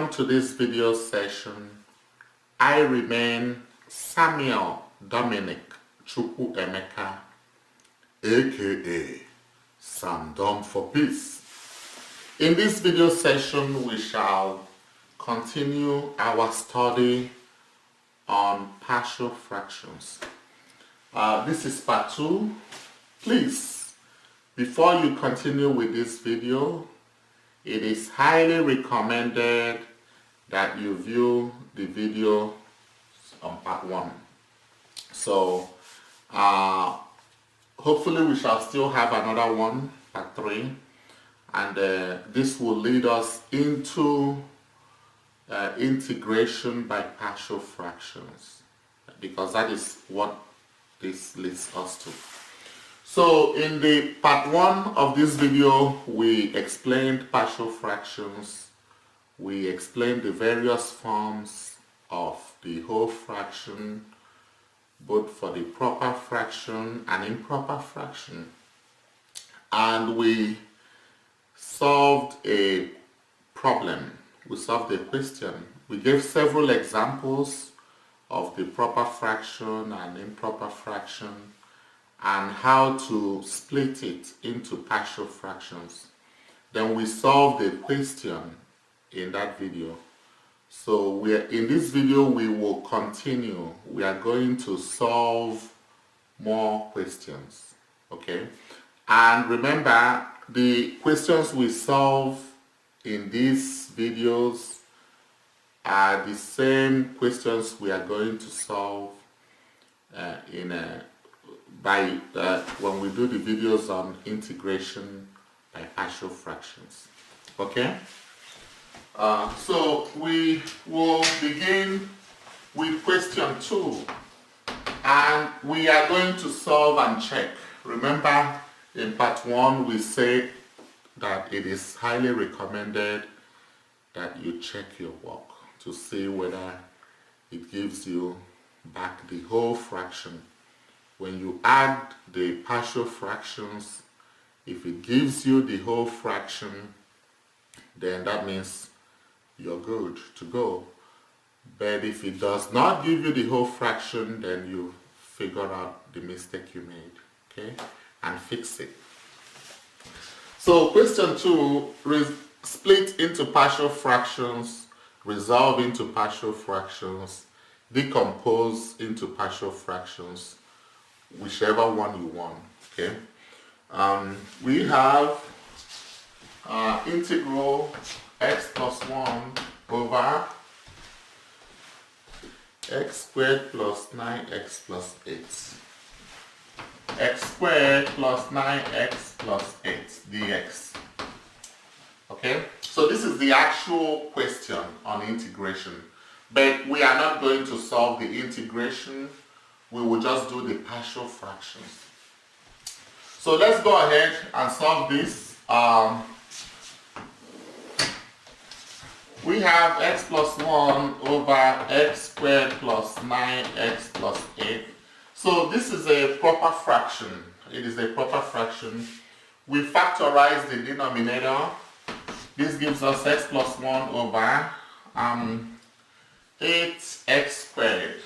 Welcome to this video session. I remain Samuel Dominic Chukwu Emeka, aka Sam Dom for Peace. In this video session, we shall continue our study on partial fractions. This is part 2. Please, before you continue with this video, it is highly recommended that you view the video on part 1. So hopefully we shall still have another one, part 3, and this will lead us into integration by partial fractions, because that is what this leads us to. So in the part 1 of this video, we explained partial fractions. We explained the various forms of the whole fraction, both for the proper fraction and improper fraction. And we solved a problem. We solved a question. We gave several examples of the proper fraction and improper fraction, and how to split it into partial fractions. Then we solved a question in that video. So in this video we will continue. We are going to solve more questions, okay? And remember, the questions we solve in these videos are the same questions we are going to solve when we do the videos on integration by partial fractions. Okay? So we will begin with question 2, and we are going to solve and check. Remember, in part 1 we said that it is highly recommended that you check your work to see whether it gives you back the whole fraction. When you add the partial fractions, if it gives you the whole fraction, then that means you're good to go. But if it does not give you the whole fraction, then you figure out the mistake you made, okay, and fix it. So question 2, split into partial fractions, resolve into partial fractions, decompose into partial fractions, whichever one you want, okay? We have integral x plus 1 over x squared plus 9x plus 8. X squared plus 9x plus 8 dx. Okay? So this is the actual question on integration. But we are not going to solve the integration. We will just do the partial fractions. So let's go ahead and solve this. We have x plus 1 over x squared plus 9x plus 8. So this is a proper fraction. It is a proper fraction. We factorize the denominator. This gives us x plus 1 over 8x squared.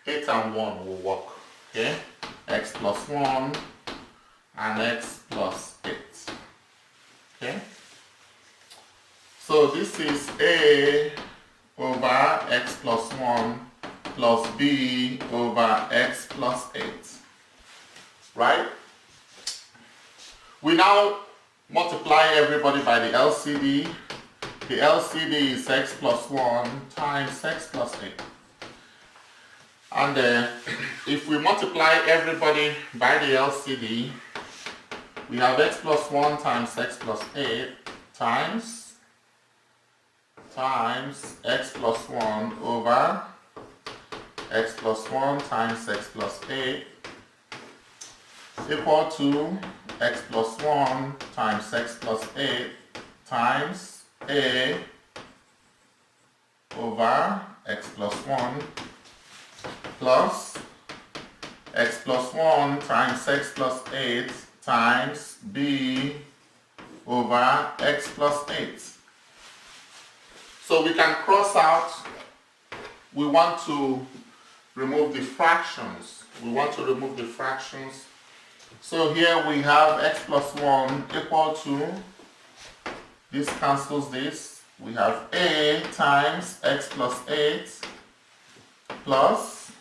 8 and 1 will work, okay? X plus 1 and x plus 8, okay? So this is a over x plus 1 plus b over x plus 8, right? We now multiply everybody by the LCD. The LCD is x plus 1 times x plus 8. And if we multiply everybody by the LCD, we have x plus 1 times x plus 8 times x plus 1 over x plus 1 times x plus 8 equal to x plus 1 times x plus 8 times a over x plus 1 plus x plus 1 times x plus 8 times b over x plus 8. So we can cross out, we want to remove the fractions. We want to remove the fractions. So here we have x plus 1 equal to, this cancels this. We have a times x plus 8 plus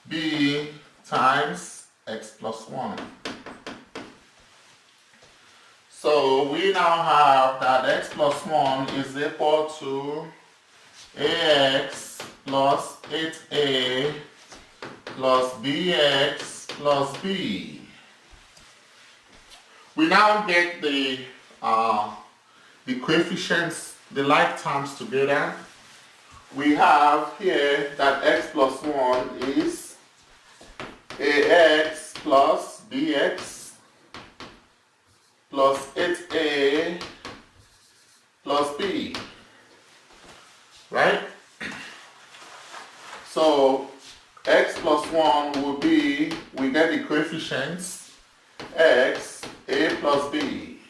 b times x plus 1. So we now have that x plus 1 is equal to ax plus 8a plus bx plus b. We now get the coefficients, the like terms together. We have here that x plus 1 is ax plus bx plus 8a plus b, right? So x plus 1 will be, we get the coefficients, x, a plus b,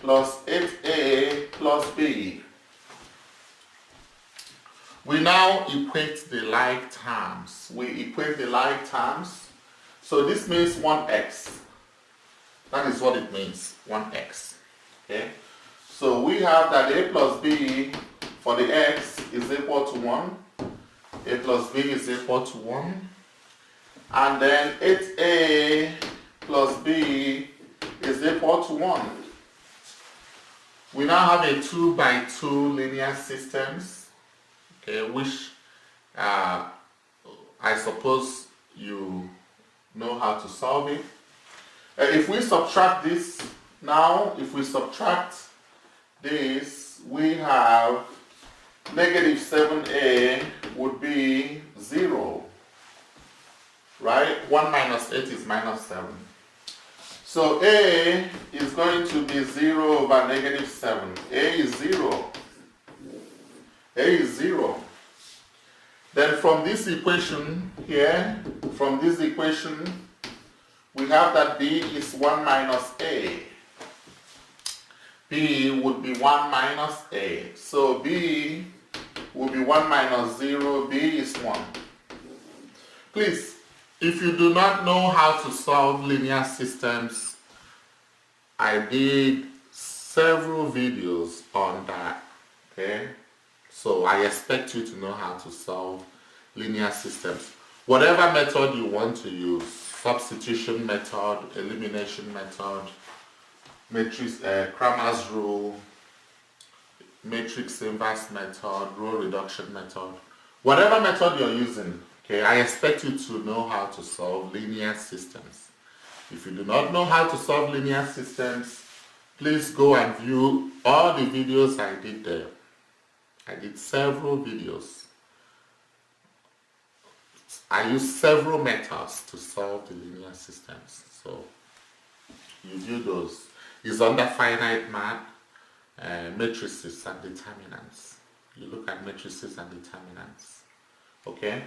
plus 8a plus b. We now equate the like terms. We equate the like terms. So this means 1x. That is what it means, 1x. Okay? So we have that a plus b for the x is equal to 1. A plus b is equal to 1. And then 8a plus b is equal to 1. We now have a 2 by 2 linear systems, okay, which I suppose you know how to solve it. If we subtract this now, if we subtract this, we have negative 7a would be 0, right? 1 minus 8 is minus 7. So a is going to be 0 over negative 7. A is 0. A is 0. Then from this equation here, from this equation, we have that b is 1 minus a. B would be 1 minus a. So b will be 1 minus 0, b is 1. Please, if you do not know how to solve linear systems, I did several videos on that, okay? So I expect you to know how to solve linear systems. Whatever method you want to use, substitution method, elimination method, matrix, Cramer's rule, matrix inverse method, row reduction method, whatever method you're using, okay, I expect you to know how to solve linear systems. If you do not know how to solve linear systems, please go and view all the videos I did there. I did several videos. I used several methods to solve the linear systems. So you view those. It's under finite math, matrices and determinants. You look at matrices and determinants. Okay?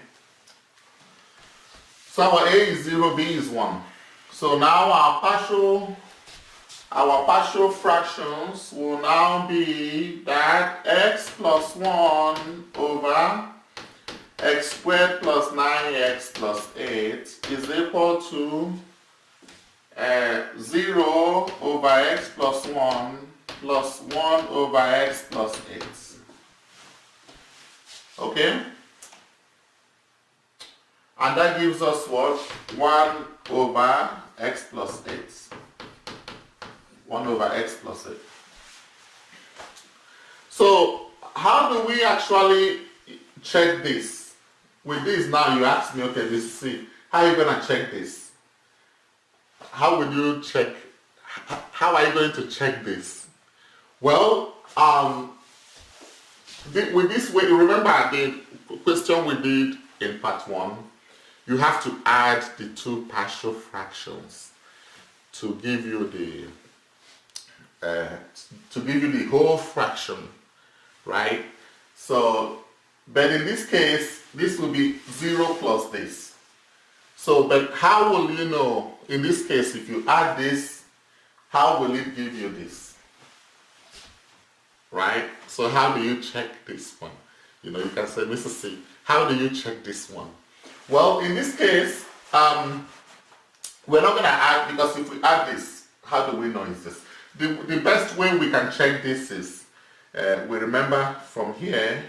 So our A is 0, B is 1. So now our partial fractions will now be that x plus 1 over x squared plus 9x plus 8 is equal to 0 over x plus 1 plus 1 over x plus 8. Okay? And that gives us what? 1 over x plus 8. 1 over x plus 8. So, how do we actually check this? With this now, you ask me, okay, this C, how are you going to check this? How will you check? How are you going to check this? Well, with this way, remember the question we did in part 1, you have to add the two partial fractions to give you the whole fraction, right? So, but in this case, this will be 0 plus this. So, but how will you know, in this case, if you add this, how will it give you this? right? So how do you check this one? You know, you can say, Mr. C, how do you check this one? Well, in this case, we're not going to add, because if we add this, how do we know it's this? The best way we can check this is, we remember from here,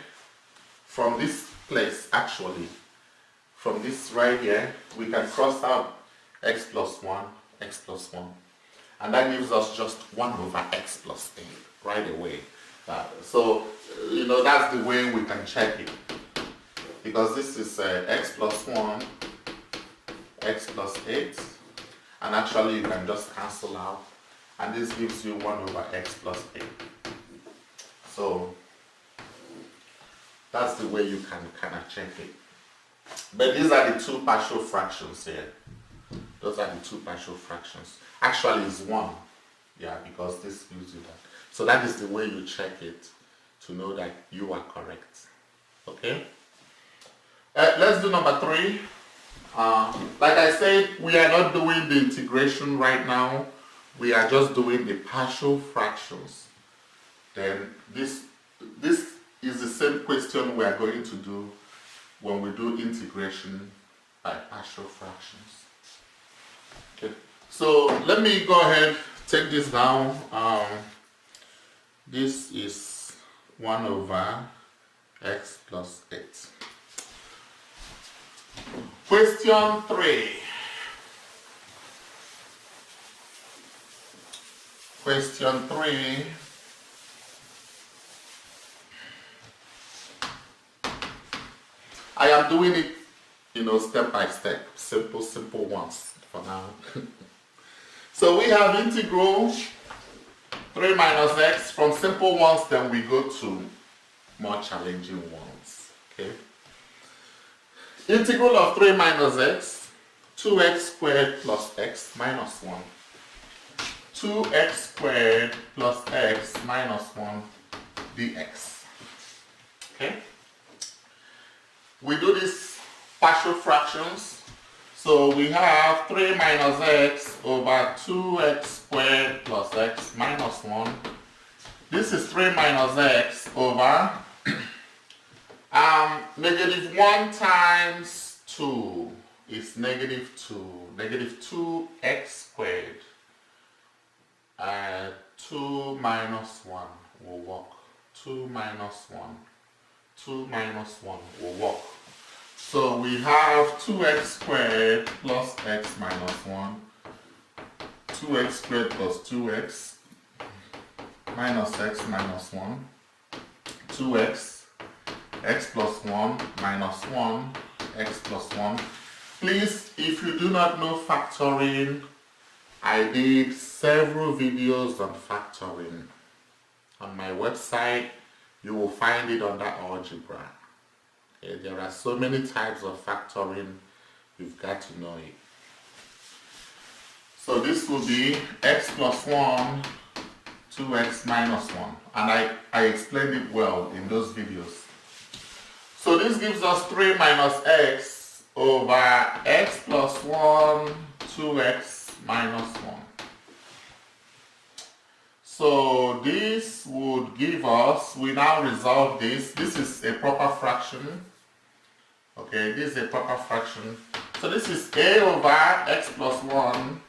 from this place actually, from this right here, we can cross out x plus 1, x plus 1. And that gives us just 1 over x plus 8 right away. So, you know, that's the way we can check it. Because this is x plus 1, x plus 8. And actually you can just cancel out. And this gives you 1 over x plus 8. So, that's the way you can kind of check it. But these are the two partial fractions here. Those are the two partial fractions. Actually, it's 1. Yeah, because this gives you that. So that is the way you check it to know that you are correct. Okay? Let's do number 3. Like I said, we are not doing the integration right now. We are just doing the partial fractions. Then this is the same question we are going to do when we do integration by partial fractions. Okay. So let me go ahead, take this down. This is 1 over x plus 8. Question 3. Question 3. I am doing it, you know, step by step, simple ones for now. So we have integral 3 minus x. From simple ones, then we go to more challenging ones. Okay. Integral of 3 minus x, 2x squared plus x minus 1. 2x squared plus x minus 1 dx. Okay. We do these partial fractions. So we have 3 minus x over 2x squared plus x minus 1. This is 3 minus x over negative 1 times 2 is negative 2. Negative 2x squared. 2 minus 1 will work. 2 minus 1. 2 minus 1 will work. So we have 2x squared plus x minus 1. 2x squared plus 2x minus x minus 1. 2x, x plus 1 minus 1, x plus 1. Please, if you do not know factoring, I did several videos on factoring. On my website, you will find it under algebra. Okay, there are so many types of factoring, you've got to know it. So this will be x plus 1, 2x minus 1. And I explained it well in those videos. So this gives us 3 minus x over x plus 1, 2x minus 1. So this would give us, we now resolve this. This is a proper fraction. Okay, this is a proper fraction. So this is a over x plus 1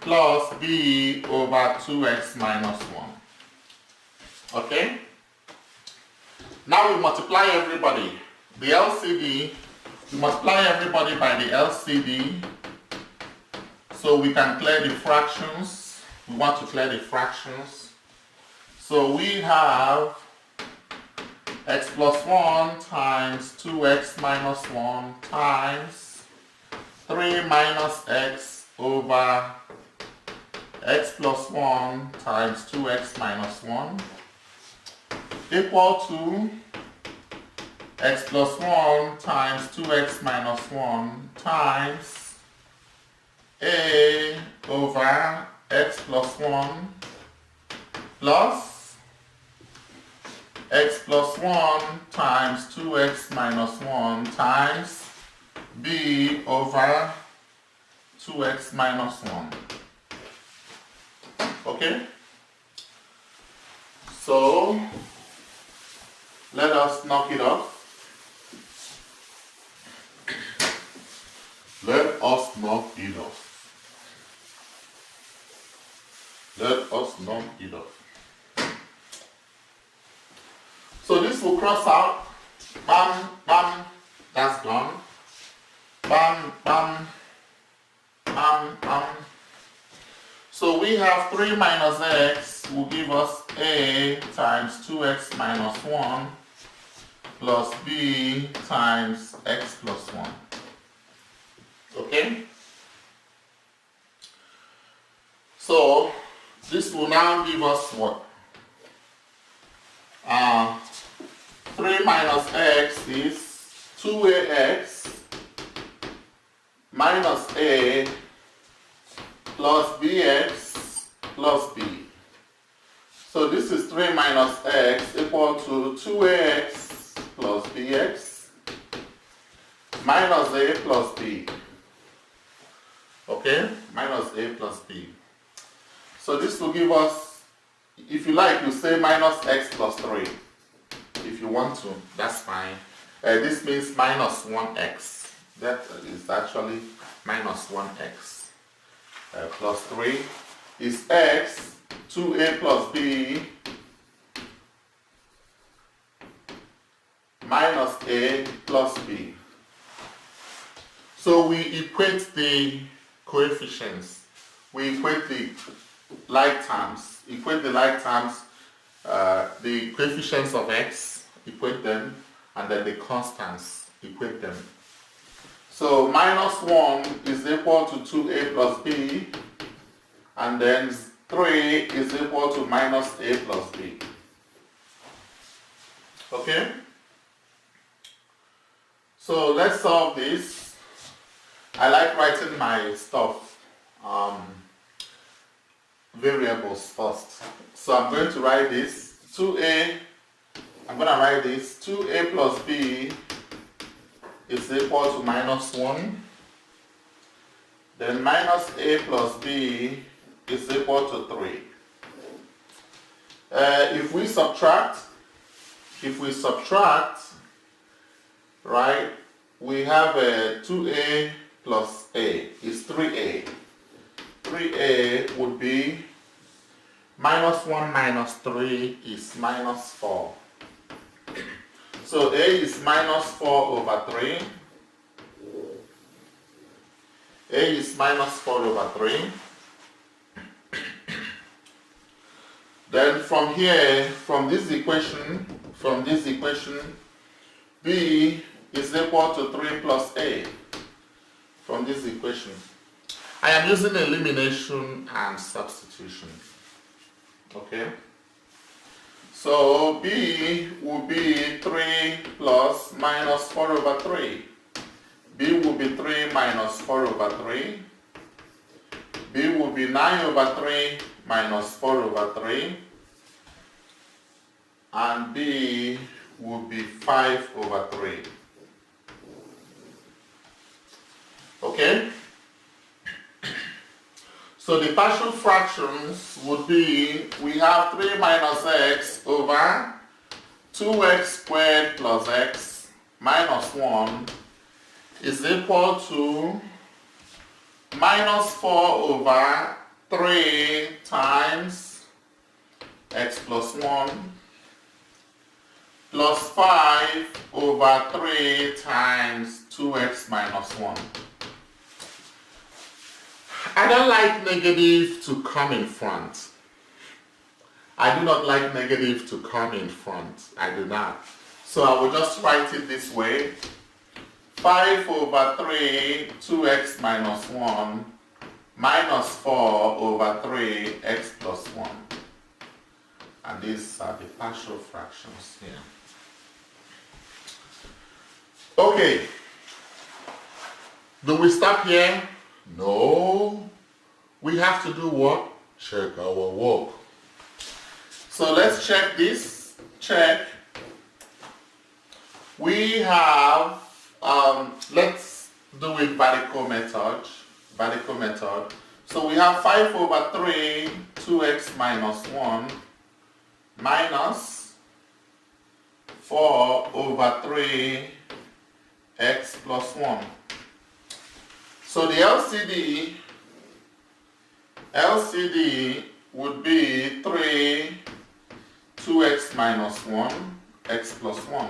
plus b over 2x minus 1. Okay? Now we multiply everybody. The LCD, we multiply everybody by the LCD so we can clear the fractions. We want to clear the fractions. So we have x plus 1 times 2x minus 1 times 3 minus x over x plus 1 times 2x minus 1 equal to x plus 1 times 2x minus 1 times a over x plus 1 plus x plus 1 times 2x minus 1 times b over 2x minus 1. Okay? So let us knock it off. Let us knock it off. Let us knock it off. So this will cross out. Bam, bam, that's gone. Bam, bam, bam, bam. So we have 3 minus x will give us a times 2x minus 1 plus b times x plus 1. Okay? So this will now give us what? 3 minus x is 2ax minus a plus bx plus b. So this is 3 minus x equal to 2ax plus bx minus a plus b. Okay? Minus a plus b. So this will give us, if you like, you say minus x plus 3. If you want to, that's fine. This means minus 1x. That is actually minus 1x. Plus 3 is x, 2a plus b minus a plus b. So we equate the coefficients. We equate the like terms. Equate the like terms. The coefficients of x, equate them, and then the constants, equate them. So minus 1 is equal to 2a plus b, and then 3 is equal to minus a plus b. Okay? So let's solve this. I like writing my stuff, variables first. So I'm going to write this 2a. I'm going to write this 2a plus b is equal to minus 1. Then minus a plus b is equal to 3. If we subtract, right, we have 2a plus a is 3a. 3a would be minus 1 minus 3 is minus 4. So a is minus 4 over 3. A is minus 4 over 3. Then from here, from this equation, b is equal to 3 plus a. From this equation, I am using elimination and substitution. Okay? So b will be 3 plus minus 4 over 3. B will be 3 minus 4 over 3. B will be 9 over 3 minus 4 over 3. And b will be 5 over 3. Okay? So the partial fractions would be, we have 3 minus x over 2x squared plus x minus 1 is equal to minus 4 over 3 times x plus 1 plus 5 over 3 times 2x minus 1. I don't like negative to come in front. I do not like negative to come in front. I do not. So I will just write it this way. 5 over 3, 2x minus 1, minus 4 over 3, x plus 1. And these are the partial fractions here. Okay. Do we stop here? No. We have to do what? Check our work. So let's check this. Check. We have, let's do it Badico method. So we have 5 over 3, 2x minus 1, minus 4 over 3 x plus 1. So the LCD would be 3, 2x minus 1, x plus 1.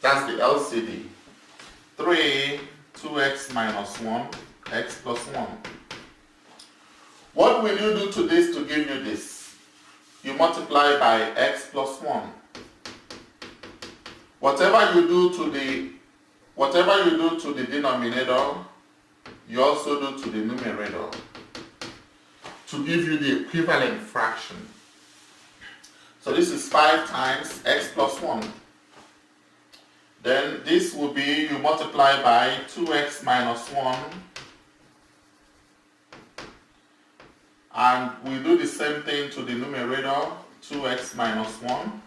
That's the LCD. 3, 2x minus 1, x plus 1. What will you do to this to give you this? You multiply by x plus 1. Whatever you do to the denominator, you also do to the numerator to give you the equivalent fraction. So this is 5 times x plus 1. Then this will be, you multiply by 2x minus 1, and we do the same thing to the numerator, 2x minus 1.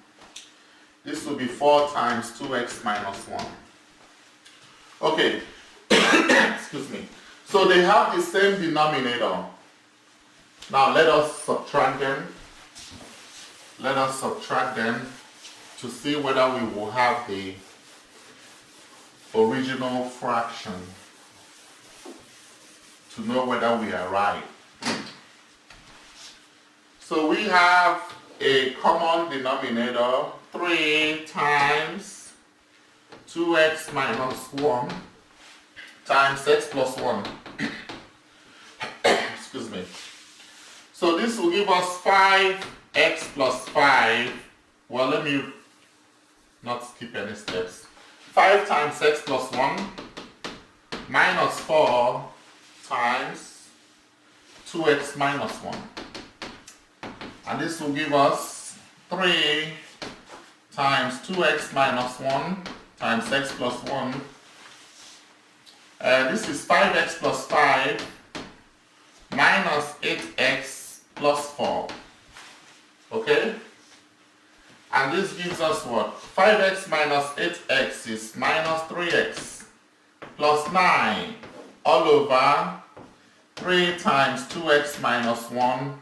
This will be 4 times 2x minus 1. Okay, excuse me. So they have the same denominator. Now let us subtract them. Let us subtract them to see whether we will have the original fraction, to know whether we are right. So we have a common denominator, 3 times 2x minus 1 times x plus 1. Excuse me. So this will give us 5x plus 5. Well, let me not skip any steps. 5 times x plus 1 minus 4 times 2x minus 1. And this will give us 3 times 2x minus 1 times x plus 1. This is 5x plus 5 minus 8x plus 4. Okay? And this gives us what? 5x minus 8x is minus 3x plus 9 all over 3 times 2x minus 1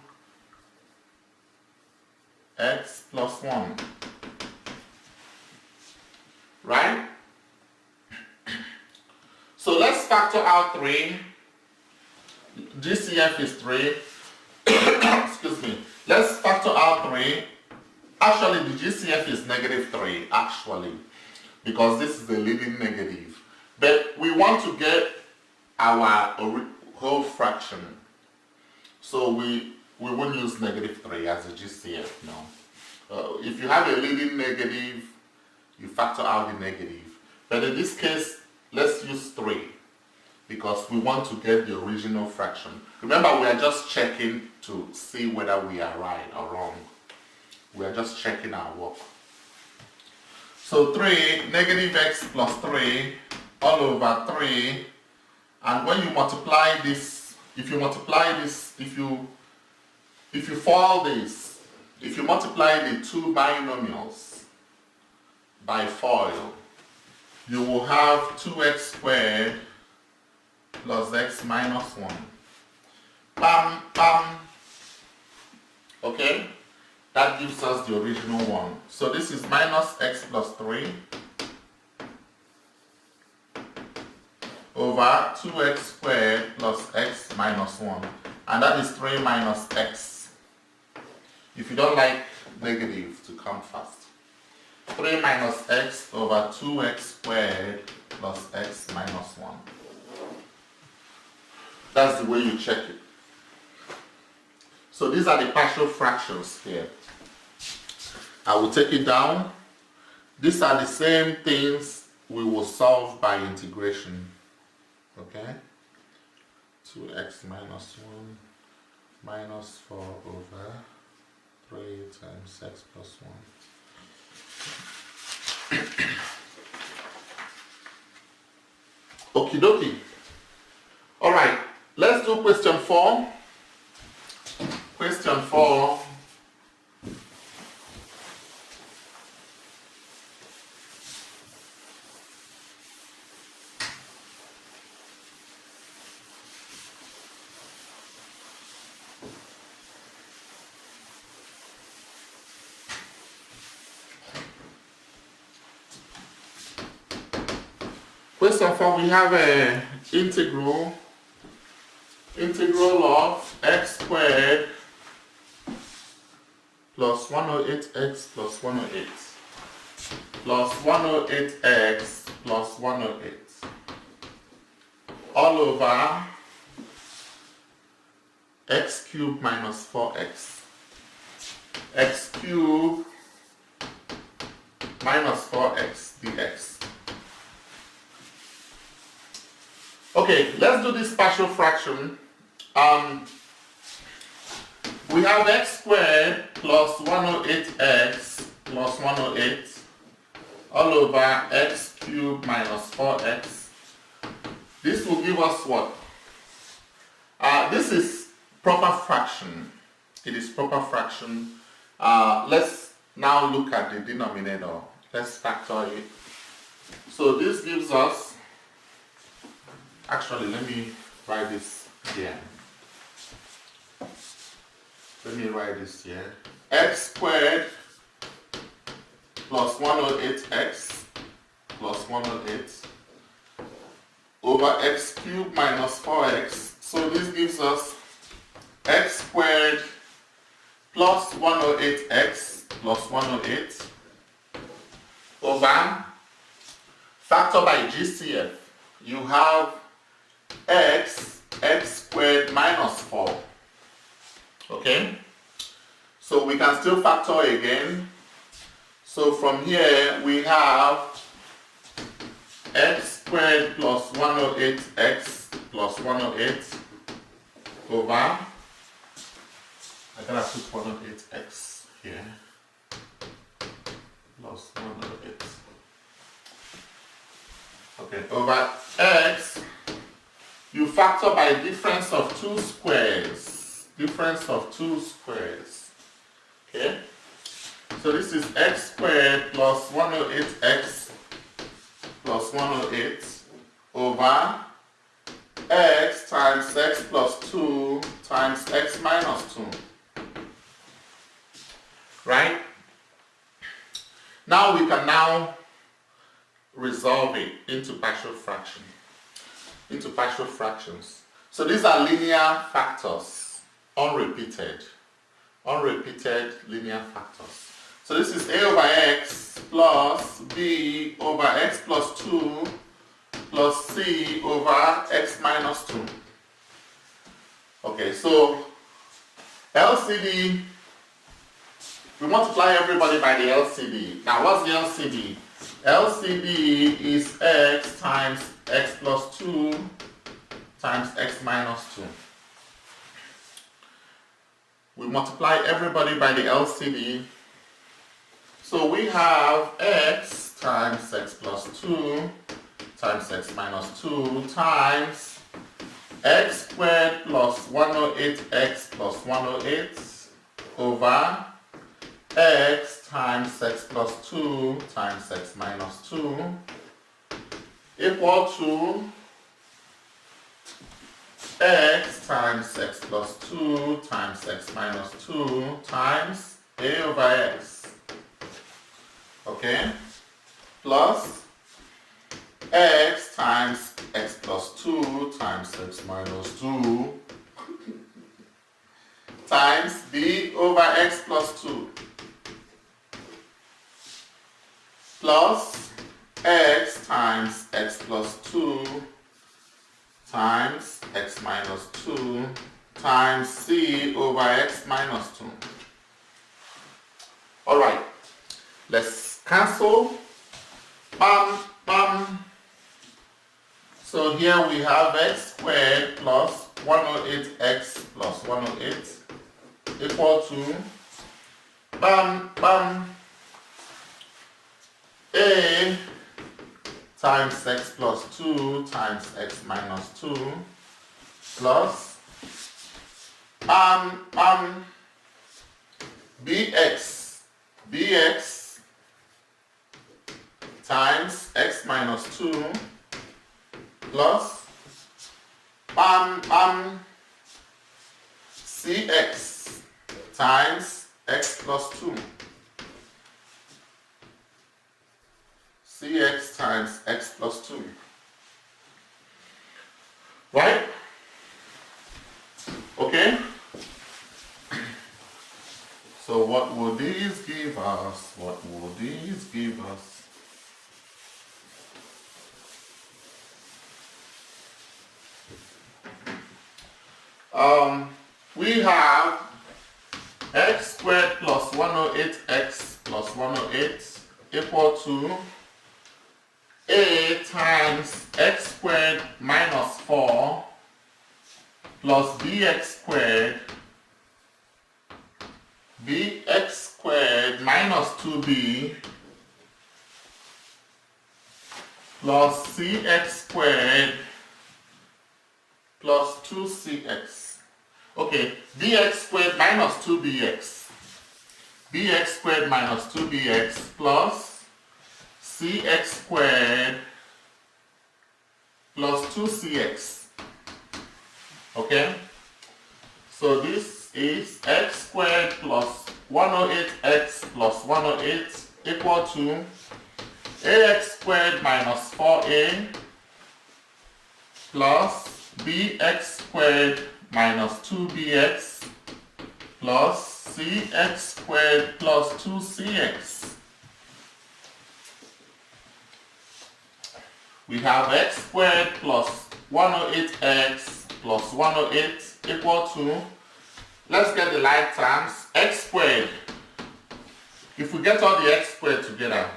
x plus 1. Right? So let's factor out 3. GCF is 3. Excuse me. Let's factor out 3. Actually, the GCF is negative 3, actually, because this is the leading negative. But we want to get our whole fraction. So we won't use negative 3 as a GCF, no. If you have a leading negative, you factor out the negative. But in this case, let's use 3 because we want to get the original fraction. Remember, we are just checking to see whether we are right or wrong. We are just checking our work. So 3, negative x plus 3 all over 3. And when you multiply this, if you multiply this, if you FOIL this, if you multiply the two binomials by FOIL, you will have 2x squared plus x minus 1. Bam, bam. Okay? That gives us the original one. So this is minus x plus 3 over 2x squared plus x minus 1. And that is 3 minus x. If you don't like negative to come first. 3 minus x over 2x squared plus x minus 1. That's the way you check it. So these are the partial fractions here. I will take it down. These are the same things we will solve by integration. Okay? 2x minus 1 minus 4 over 3 times x plus 1. Okie dokie. Alright, let's do question 4. Question 4. First of all, we have a integral of x squared plus 108x plus 108 plus 108x plus 108 all over x cubed minus 4x. X cubed minus 4x dx. Okay, let's do this partial fraction. We have x squared plus 108x plus 108 all over x cubed minus 4x. This will give us what? This is proper fraction. It is proper fraction. Let's now look at the denominator. Let's factor it. So this gives us, actually let me write this here. Let me write this here. X squared plus 108x plus 108 over x cubed minus 4x. So this gives us x squared plus 108x plus 108 over, factor by GCF, you have x squared minus 4. Okay? So we can still factor again. So from here we have x squared plus 108x plus 108 over, I gotta put 108x here, plus 108. Okay, over x, you factor by difference of two squares. Difference of two squares. Okay? So this is x squared plus 108x plus 108 over x times x plus 2 times x minus 2. Right? Now we can now resolve it into partial fraction. Into partial fractions. So these are linear factors. Unrepeated linear factors. So this is a over x plus b over x plus 2 plus c over x minus 2. Okay, so LCD, we multiply everybody by the LCD. Now what's the LCD? LCD is x times x plus 2 times x minus 2. We multiply everybody by the LCD. So we have x times x plus 2 times x minus 2 times x squared plus 108x plus 108 over x times x plus 2 times x minus 2 equal to x times x plus 2 times x minus 2 times a over x. Okay? Plus x times x plus 2 times x minus 2 times b over x plus 2 plus x times x plus 2 times x minus 2 times c over x minus 2. Alright, let's cancel. Bam, bam. So here we have x squared plus 108x plus 108 equal to, bam, bam, a times x plus 2 times x minus 2 plus bx times x minus 2 plus cx times x plus 2. Cx times x plus 2. So what will these give us? What will these give us? We have x squared plus 108x plus 108 equal to a times x squared minus 4 plus bx squared minus 2b plus cx squared plus 2cx. Okay, bx squared minus 2bx. Bx squared minus 2bx plus cx squared plus 2cx. Okay? So this is x squared plus 108x plus 108 equal to ax squared minus 4a plus bx squared minus 2bx plus cx squared plus 2cx. We have x squared plus 108x plus 108 equal to, let's get the like terms, x squared. If we get all the x squared together,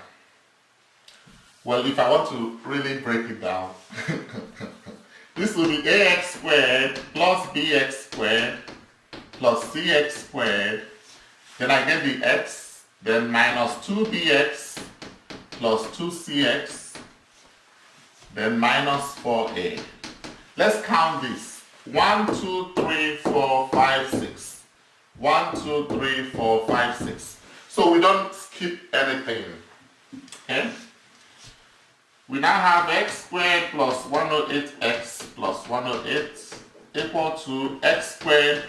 well, if I want to really break it down, this will be ax squared plus bx squared plus cx squared. Then I get the x, then minus 2bx plus 2cx, then minus 4a. Let's count this. 1, 2, 3, 4, 5, 6. 1, 2, 3, 4, 5, 6. So we don't skip anything. Okay? We now have x squared plus 108x plus 108 equal to x squared.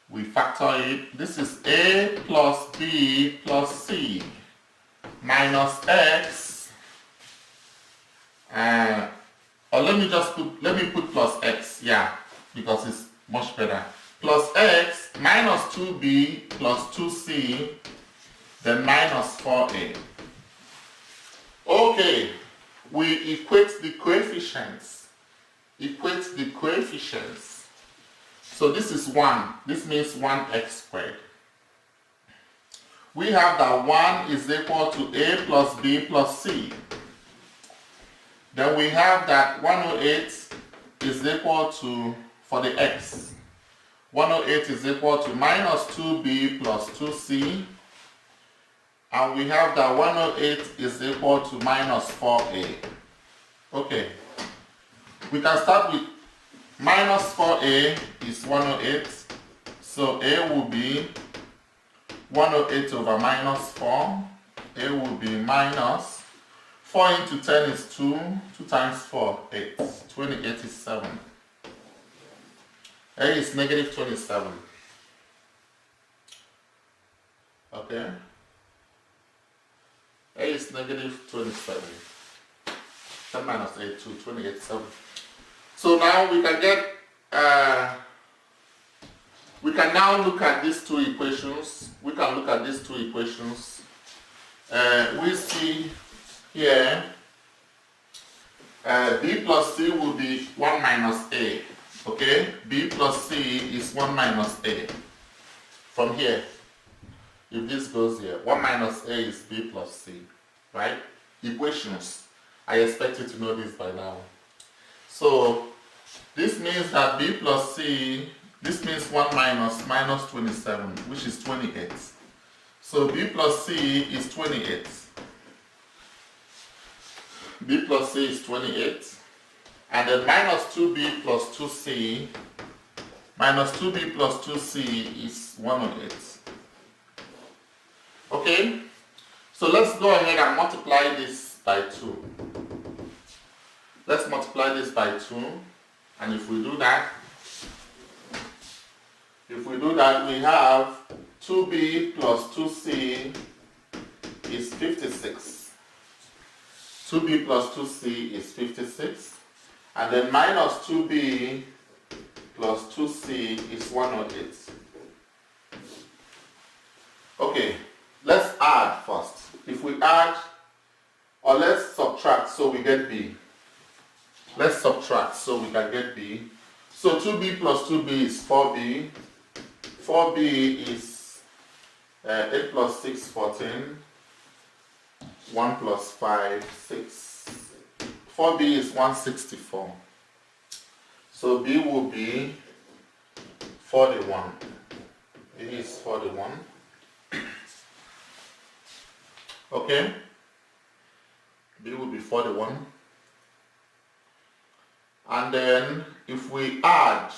We factor it. This is a plus b plus c minus x. Or let me put plus x, yeah, because it's much better. Plus x minus 2b plus 2c, then minus 4a. Okay, we equate the coefficients. So this is 1. This means 1x squared. We have that 1 is equal to a plus b plus c. Then we have that 108 is equal to, for the x, 108 is equal to minus 2b plus 2c. And we have that 108 is equal to minus 4a. Okay. We can start with minus 4a is 108. So a will be 108 over minus 4. A will be minus 4 into 10 is 2. 2 times 4, 8. 28 is 7. A is negative 27. Okay. A is negative 27. 10 minus 8, 2, 28, 7. So now we can get, we can now look at these two equations. We see here, b plus c will be 1 minus a. Okay? B plus c is 1 minus a. From here. If this goes here, 1 minus a is b plus c, right? Equations. I expect you to know this by now. So, this means that b plus c, this means 1 minus 27, which is 28. So, b plus c is 28. B plus c is 28. And then minus 2b plus 2c, minus 2b plus 2c is 108. Okay, so let's go ahead and multiply this by 2. Let's multiply this by 2, and if we do that, we have 2b plus 2c is 56. 2b plus 2c is 56, and then minus 2b plus 2c is 108. Okay, let's add first. If we add, or let's subtract so we get b. Let's subtract so we can get b. So 2b plus 2b is 4b. 4b is 8 plus 6, 14. 1 plus 5, 6. 4b is 164. So b will be 41. B is 41. Okay? B will be 41. And then if we add,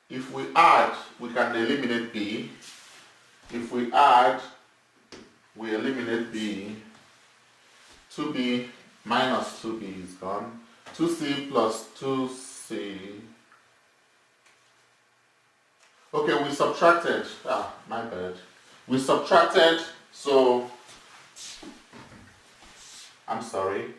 we can eliminate b. If we add, we eliminate b. 2b minus 2b is gone. 2c plus 2c. Okay, we subtracted. My bad. We subtracted, so I'm sorry.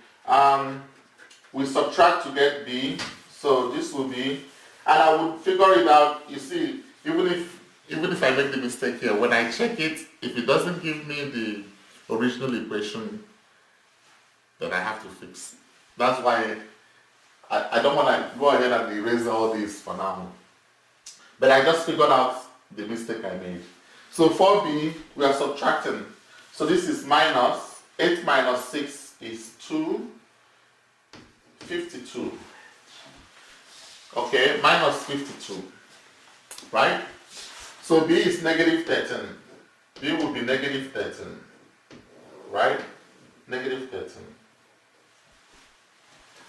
We subtract to get b, so this will be, and I would figure it out. You see, even if I make the mistake here, when I check it, if it doesn't give me the original equation, then I have to fix. That's why I don't want to go ahead and erase all this for now. But I just figured out the mistake I made. So 4b, we are subtracting. So this is minus, 8 minus 6 is 2, 52. Okay, minus 52, right? So b is negative 13. B will be negative 13, right? Negative 13.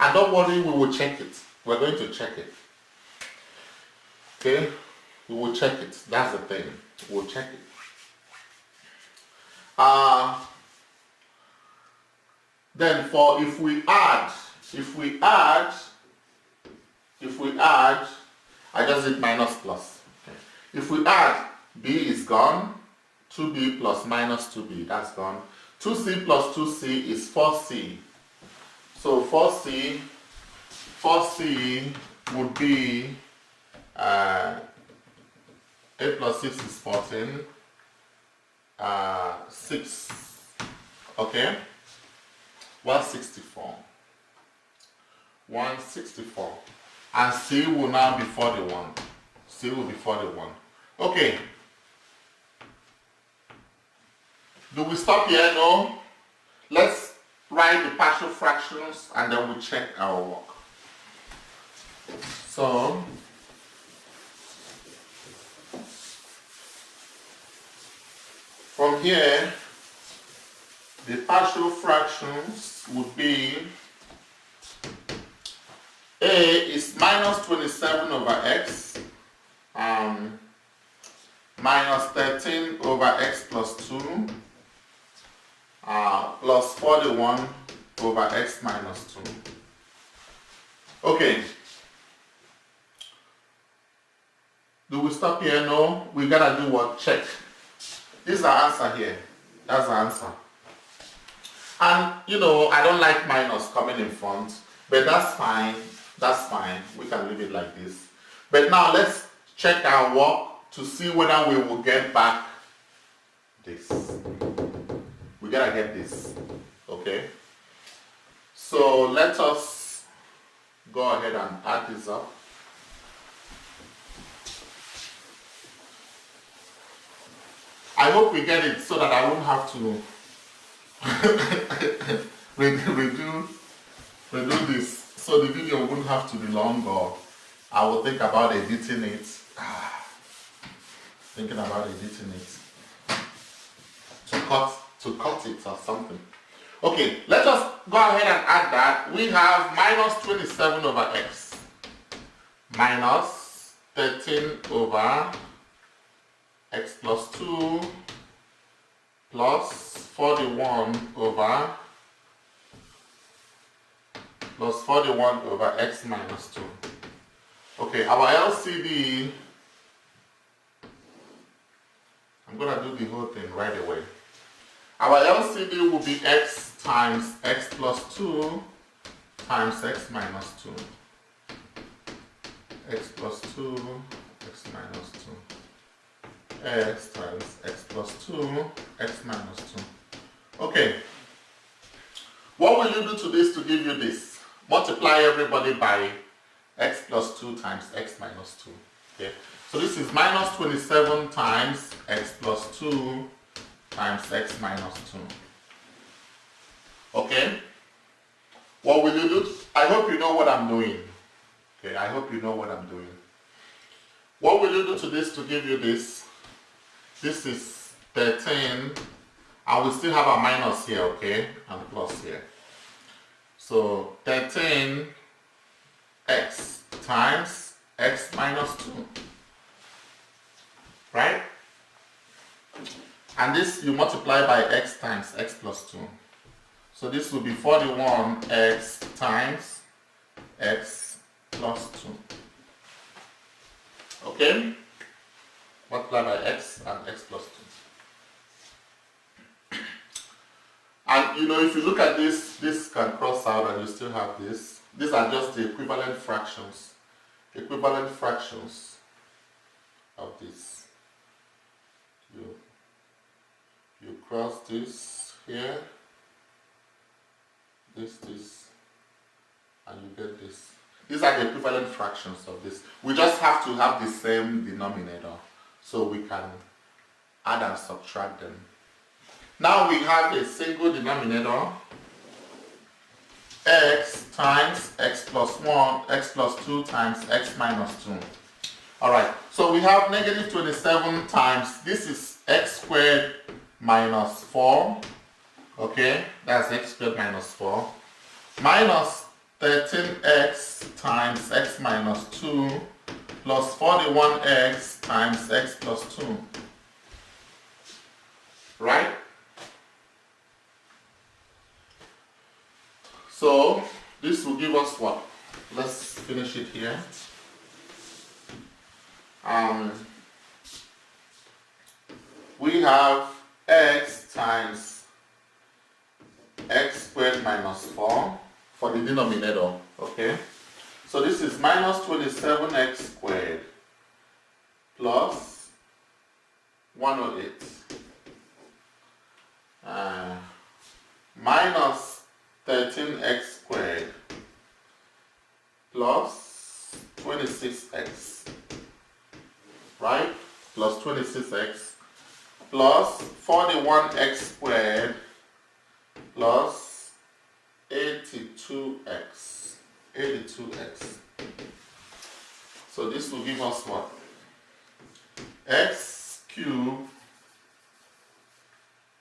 And don't worry, we will check it. We're going to check it. Okay? We will check it. That's the thing. We'll check it. Then for if we add, I just did minus plus. Okay. If we add, b is gone. 2b plus minus 2b, that's gone. 2c plus 2c is 4c. So 4c would be 8 plus 6 is 14. 6. Okay? 164. 164. And c will now be 41. C will be 41. Okay. Do we stop here? No. Let's write the partial fractions and then we check our work. So, from here, the partial fractions would be A is minus 27 over x, minus 13 over x plus 2, plus 41 over x minus 2. Okay. Do we stop here? No. We gotta do what? Check. This is the answer here. That's the answer. And you know, I don't like minus coming in front, but that's fine. That's fine. We can leave it like this. But now let's check our work to see whether we will get back this. We gotta get this. Okay? So let us go ahead and add this up. I hope we get it so that I won't have to redo this. So the video wouldn't have to be long, or I will think about editing it. Thinking about editing it. To cut it or something. Okay, let us go ahead and add that. We have minus 27 over x. Minus 13 over x plus 2 plus 41 over x minus 2. Okay, our LCD, I'm going to do the whole thing right away. Our LCD will be x times x plus 2 times x minus 2. X plus 2, x minus 2. x times x plus 2, x minus 2. Okay. What will you do to this to give you this? Multiply everybody by x plus 2 times x minus 2. Okay. So this is minus 27 times x plus 2 times x minus 2. Okay. What will you do? I hope you know what I'm doing. Okay, I hope you know what I'm doing. What will you do to this to give you this? This is 13. I will still have a minus here, okay, and plus here. So 13x times x minus 2. Right? And this you multiply by x times x plus 2. So this will be 41x times x plus 2. Okay? Multiply by x and x plus 2. And you know, if you look at this, this can cross out and you still have this. These are just the equivalent fractions. Equivalent fractions of this. You cross this here, this, and you get this. These are the equivalent fractions of this. We just have to have the same denominator so we can add and subtract them. Now we have a single denominator, x times x plus 1, x plus 2 times x minus 2. Alright, so we have negative 27 times, this is x squared minus 4, okay, that's x squared minus 4, minus 13x times x minus 2 plus 41x times x plus 2, right? So this will give us what? Let's finish it here. We have x times x squared minus 4 for the denominator, okay? So this is minus 27x squared plus 108 minus 13x squared plus 26x, right? Plus 26x plus 41x squared plus 82x. So this will give us what? X cubed.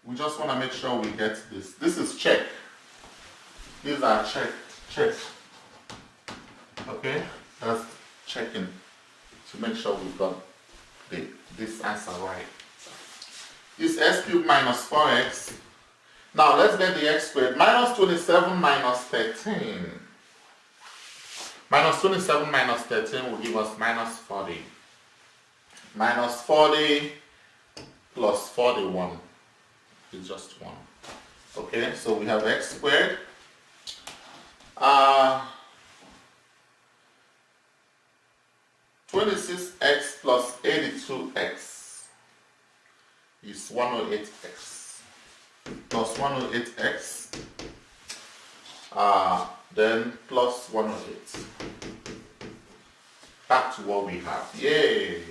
We just want to make sure we get this. This is check. These are check. Okay? That's checking to make sure we got this answer right. Is x cubed minus 4x. Now let's get the x squared. Minus 27 minus 13. Minus 27 minus 13 will give us minus 40. Minus 40 plus 41 is just 1. Okay, so we have x squared. 26x plus 82x is 108x plus 108x, then plus 108. Back to what we have. Yay!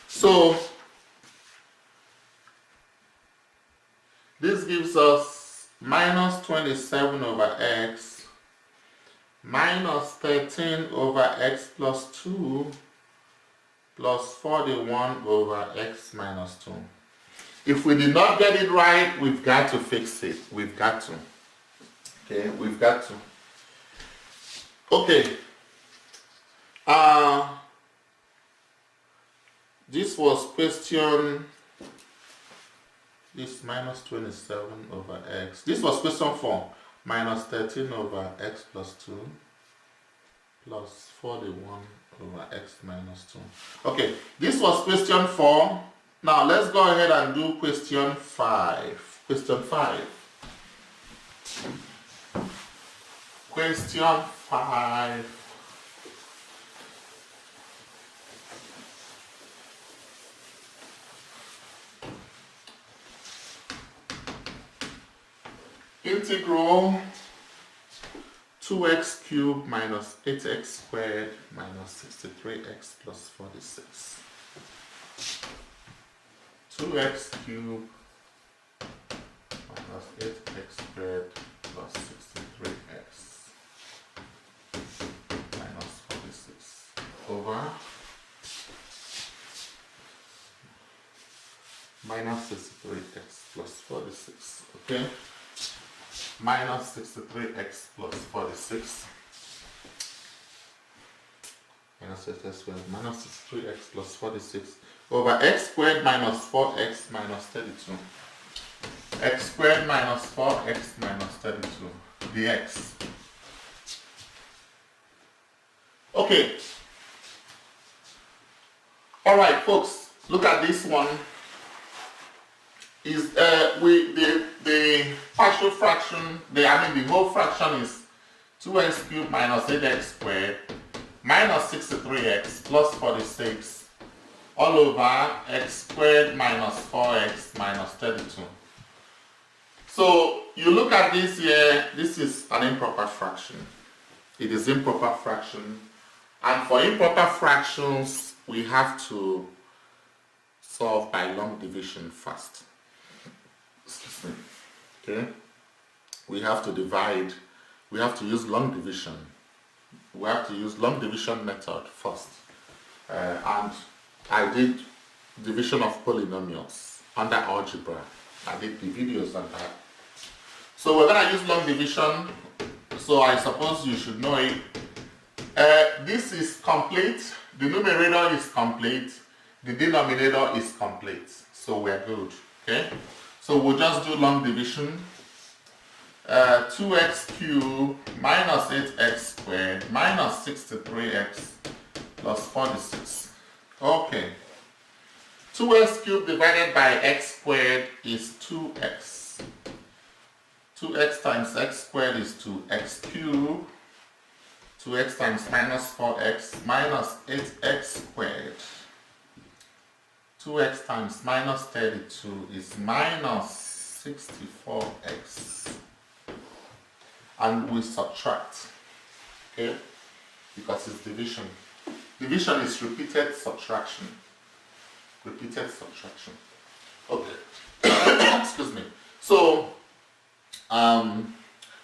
So this gives us minus 27 over x minus 13 over x plus 2 plus 41 over x minus 2. If we did not get it right, we've got to fix it. We've got to. Okay, we've got to. Okay. This was question, this minus 27 over x. This was question 4. Minus 13 over x plus 2 plus 41 over x minus 2. Okay, this was question 4. Now let's go ahead and do question 5. Question 5. Question 5. integral 2x cubed minus 8x squared minus 63x plus 46. 2x cubed minus 8x squared plus 63x minus 46 over minus 63x plus 46, okay? Minus 63x plus 46 minus 8x squared minus 63x plus 46 over x squared minus 4x minus 32. X squared minus 4x minus 32 dx. Okay. Alright folks, look at this one. Is the partial fraction, the whole fraction is 2x cubed minus 8x squared minus 63x plus 46 all over x squared minus 4x minus 32. So you look at this here, this is an improper fraction. It is improper fraction, and for improper fractions we have to solve by long division first. Excuse me. Okay, we have to divide, we have to use long division. We have to use long division method first, and I did division of polynomials under algebra. I did the videos on that. So we're gonna use long division, so I suppose you should know it. This is complete, the numerator is complete, the denominator is complete, so we're good. Okay, so we'll just do long division. 2x cubed minus 8x squared minus 63x plus 46. Okay. 2x cubed divided by x squared is 2x. 2x times x squared is 2x cubed. 2x times minus 4x minus 8x squared. 2x times minus 32 is minus 64x. And we subtract, okay, because it's division. Division is repeated subtraction. Repeated subtraction. Okay. Excuse me. So,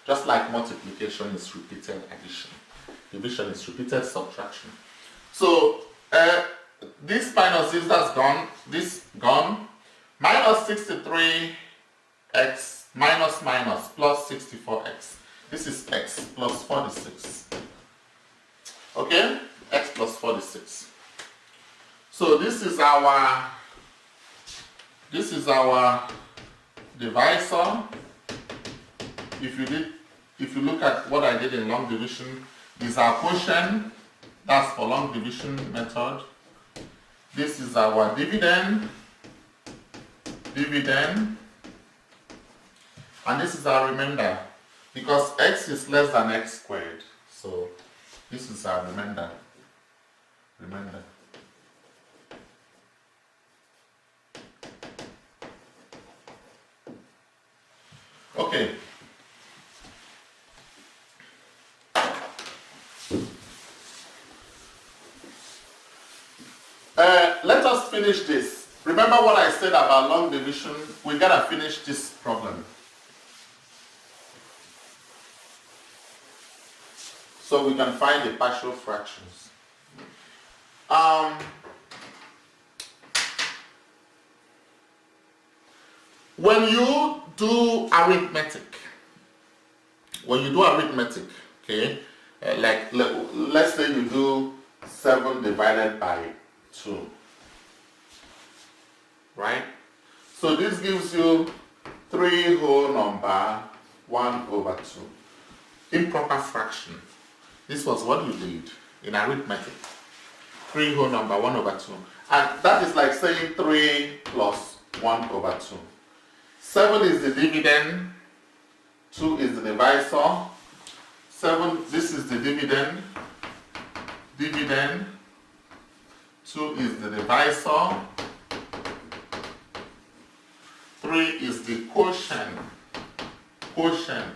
just like multiplication is repeated addition, division is repeated subtraction. So, this minus this, that's gone. This gone. Minus 63x minus plus 64x. This is x plus 46. Okay? X plus 46. So this is our divisor. If you look at what I did in long division, this is our quotient. That's for long division method. This is our dividend. And this is our remainder. Because x is less than x squared, so this is our remainder. Okay. Let us finish this. Remember what I said about long division? We gotta finish this problem. So we can find the partial fractions. When you do arithmetic, okay, let's say you do 7 divided by 2, right? So this gives you 3 whole number 1 over 2. Improper fraction. This was what you did in arithmetic. 3 whole number 1 over 2. And that is like saying 3 plus 1 over 2. 7 is the dividend, 2 is the divisor. 7, this is the dividend, 2 is the divisor, 3 is the quotient, quotient,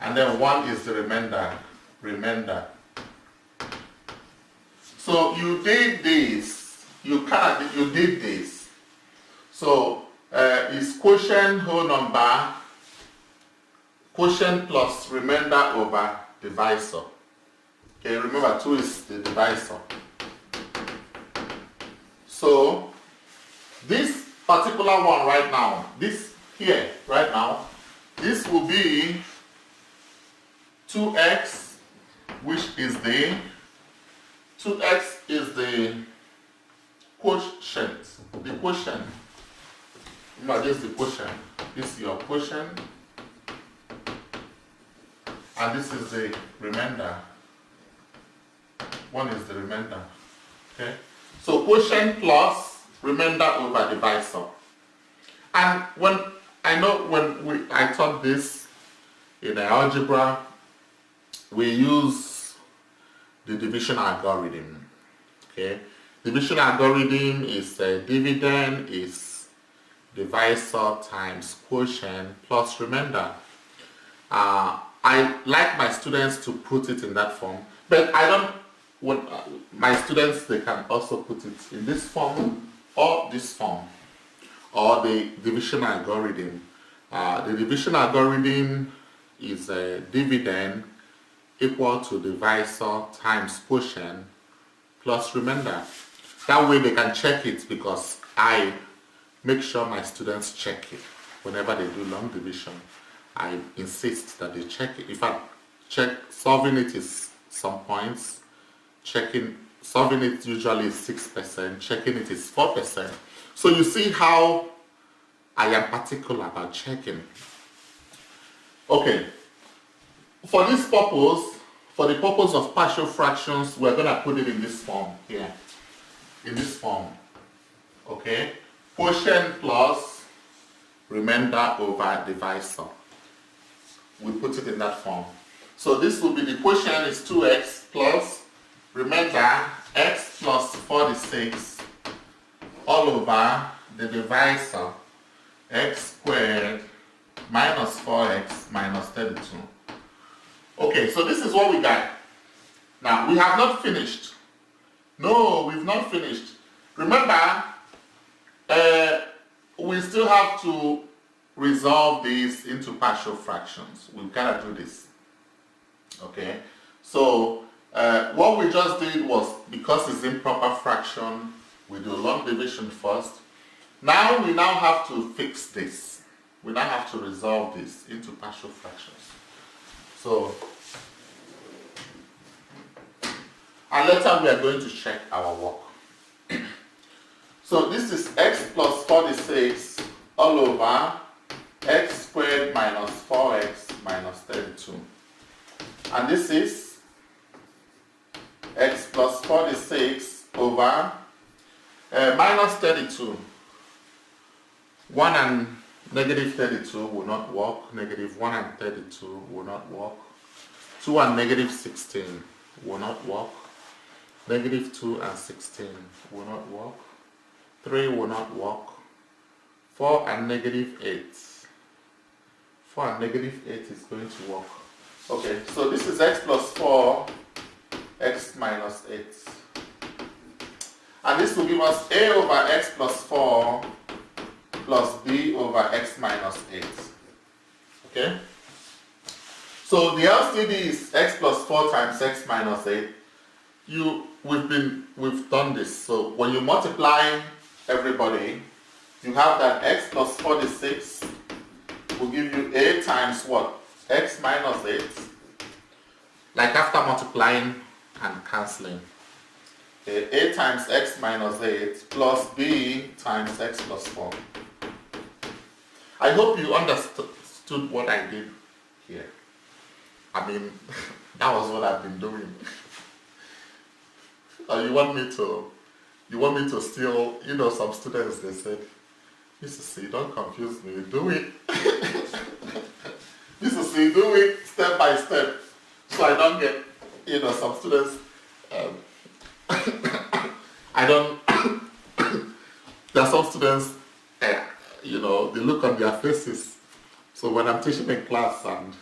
and then 1 is the remainder. So you did this, you did this. So is quotient whole number, quotient plus remainder over divisor. Okay, remember 2 is the divisor. So this particular one right now, this here right now, this will be 2x, which is the 2x is the quotient. The quotient. Remember, this is the quotient. This is your quotient. And this is the remainder. 1 is the remainder. Okay? So quotient plus remainder over divisor. And when I taught this in algebra, we use the division algorithm. Okay, division algorithm is dividend is divisor times quotient plus remainder. I like my students to put it in that form, but I don't want my students, they can also put it in this form or this form, or the division algorithm. The division algorithm is a dividend equal to divisor times quotient plus remainder. That way they can check it, because I make sure my students check it. Whenever they do long division, I insist that they check it. In fact, solving it is some points, solving it usually is 6%, checking it is 4%. So you see how I am particular about checking. Okay, for this purpose, for the purpose of partial fractions, we're going to put it in this form here. In this form. Okay, quotient plus remainder over divisor. We put it in that form. So this will be, the quotient is 2x plus remainder x plus 46 all over the divisor x squared minus 4x minus 32. Okay, so this is what we got. Now, we have not finished. No, we've not finished. Remember, we still have to resolve this into partial fractions. We've got to do this. Okay, so what we just did was, because it's improper fraction, we do long division first. Now we have to fix this. We now have to resolve this into partial fractions. So, and later we are going to check our work. So this is x plus 46 all over x squared minus 4x minus 32. And this is x plus 46 over minus 32. 1 and negative 32 will not work. Negative 1 and 32 will not work. 2 and negative 16 will not work. Negative 2 and 16 will not work. 3 will not work. 4 and negative 8. 4 and negative 8 is going to work. Okay, so this is x plus 4, x minus 8. And this will give us a over x plus 4 plus b over x minus 8. Okay? So the LCD is x plus 4 times x minus 8. We've done this. So when you multiply everybody, you have that x plus 46 will give you a times what? X minus 8. Like after multiplying and cancelling. A times x minus 8 plus b times x plus 4. I hope you understood what I did here. I mean, that was what I've been doing. You want me to still, some students, they said, Mr. C, don't confuse me, do it. Mr. C, do it step by step. So I don't get, some students, there are some students, the look on their faces. So when I'm teaching in class and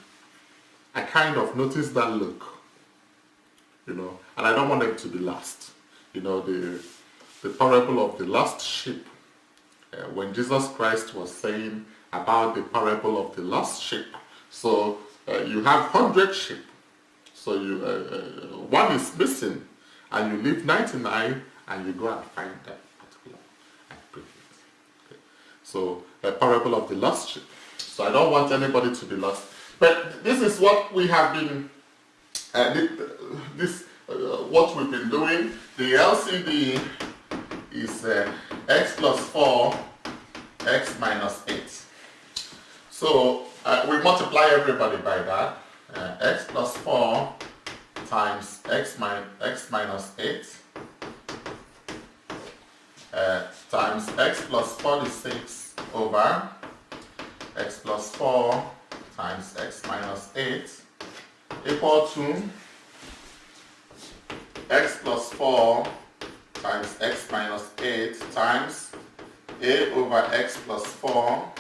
I kind of notice that look, and I don't want them to be lost. The parable of the lost sheep, when Jesus Christ was saying about the parable of the lost sheep. So you have 100 sheep. So one is missing, and you leave 99, and you go and find that particular and bring it. Okay. So a parable of the lost sheep. So I don't want anybody to be lost. But this is what we have been, what we've been doing. The LCD is x plus 4, x minus 8. So we multiply everybody by that. X plus 4 times x minus 8 times x plus 46 over x plus 4 times x minus 8 equal to x plus 4 times x minus 8 times a over x plus 4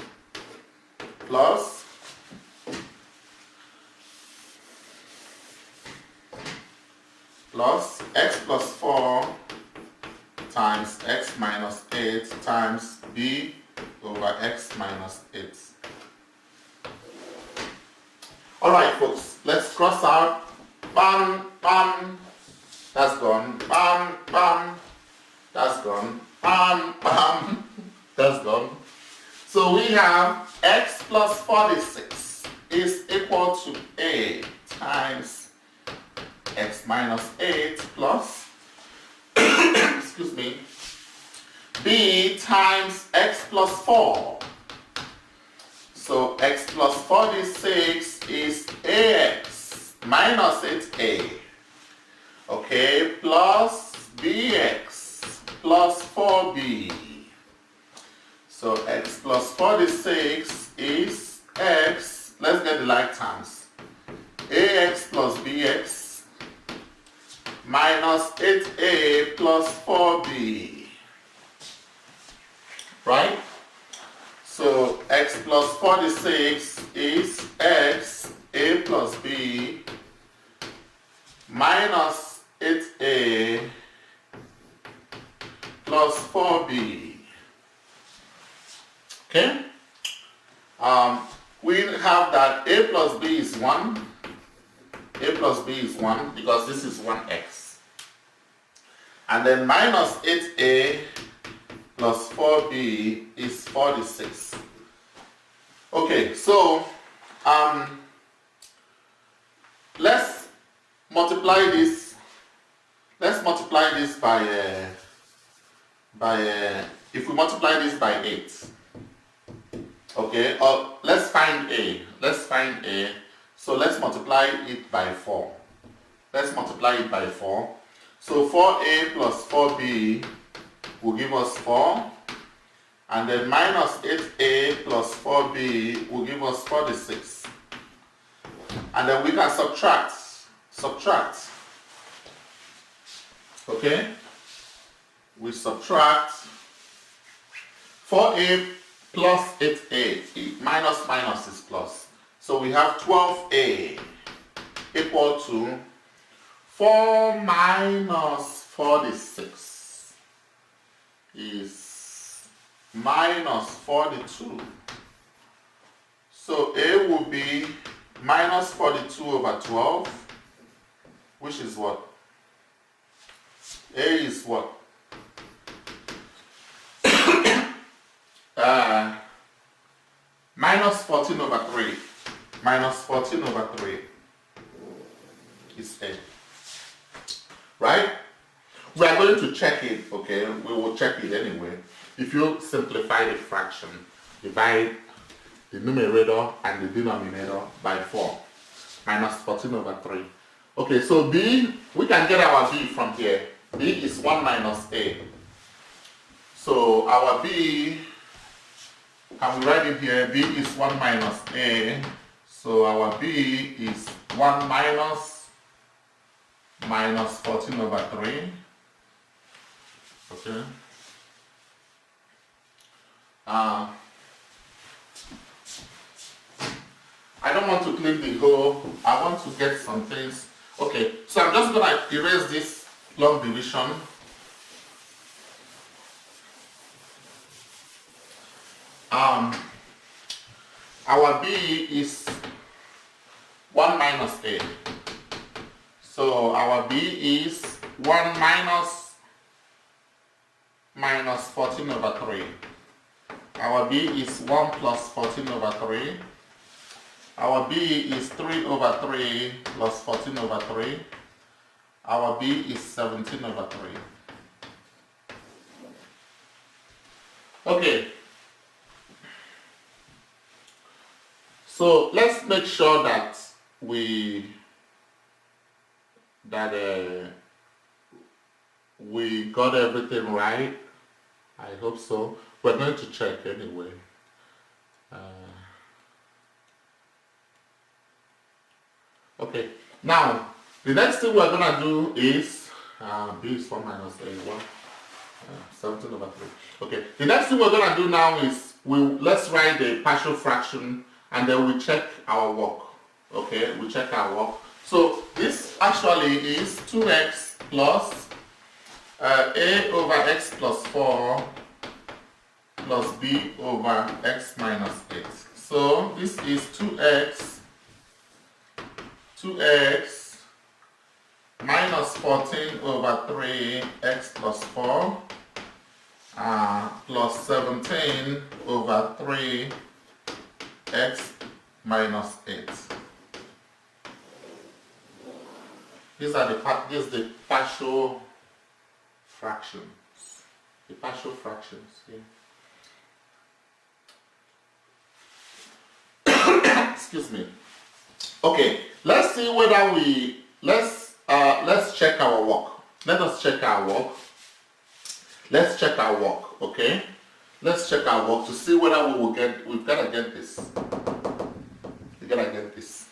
plus x plus 4 times x minus 8 times b over x minus 8. Alright folks, let's cross out. Bam, bam, that's gone. Bam, bam, that's gone. Bam, bam, that's gone. So we have x plus 46 is equal to a times x minus 8 plus excuse me, b times x plus 4. So x plus 46 is ax minus 8a, okay, plus bx plus 4b. So x plus 46 is x, let's get the like terms, ax plus bx minus 8a plus 4b, right? So x plus 46 is x, a plus b, minus 8a plus 4b. Okay? We have that a plus b is 1. A plus b is 1 because this is 1x. And then minus 8a plus 4b is 46. Okay, so let's multiply this. Let's multiply this by if we multiply this by 8. Okay, let's find a. Let's find a. So let's multiply it by 4. Let's multiply it by 4. So 4a plus 4b will give us 4. And then minus 8a plus 4b will give us 46. And then we can subtract. Okay? We subtract 4a plus 8a. Minus is plus. So we have 12a equal to 4 minus 46 is minus 42. So a will be minus 42 over 12, which is what? A is what? Minus 14 over 3. Minus 14 over 3 is A. Right? We are going to check it, okay? We will check it anyway. If you simplify the fraction, divide the numerator and the denominator by 4. Minus 14 over 3. Okay, so B, we can get our B from here. B is 1 minus A. So our B, can we write it here? B is 1 minus A. So our B is 1 minus 14 over 3. Okay. clean the whole. I want to get some things. Okay, so I'm just gonna erase this long division. Our B is 1 minus A. So our B is 1 minus 14 over 3. Our B is 1 plus 14 over 3. Our B is 3 over 3 plus 14 over 3. Our B is 17 over 3. Okay. So let's make sure that we got everything right. I hope so. We're going to check anyway. Okay. Now the next thing we're gonna do is B is 1 minus A 1. 17 over 3. Okay. The next thing we're gonna do now is let's write the partial fraction and then we check our work. Okay, we check our work. So this actually is 2x plus A over x plus 4 plus B over x minus 8. So this is 2x minus 14 over 3 x plus 4 plus 17 over 3 x minus 8. This is the partial fractions. The partial fractions here. Excuse me. Okay, let's see whether let's check our work. Let us check our work. Let's check our work, okay? Let's check our work to see whether we've gotta get this. We gotta get this.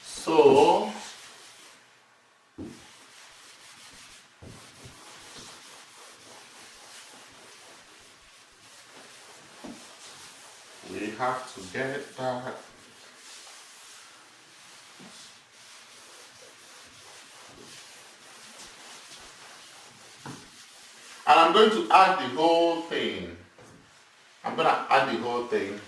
So we have to get that. And I'm going to add the whole thing. I'm going to add the whole thing.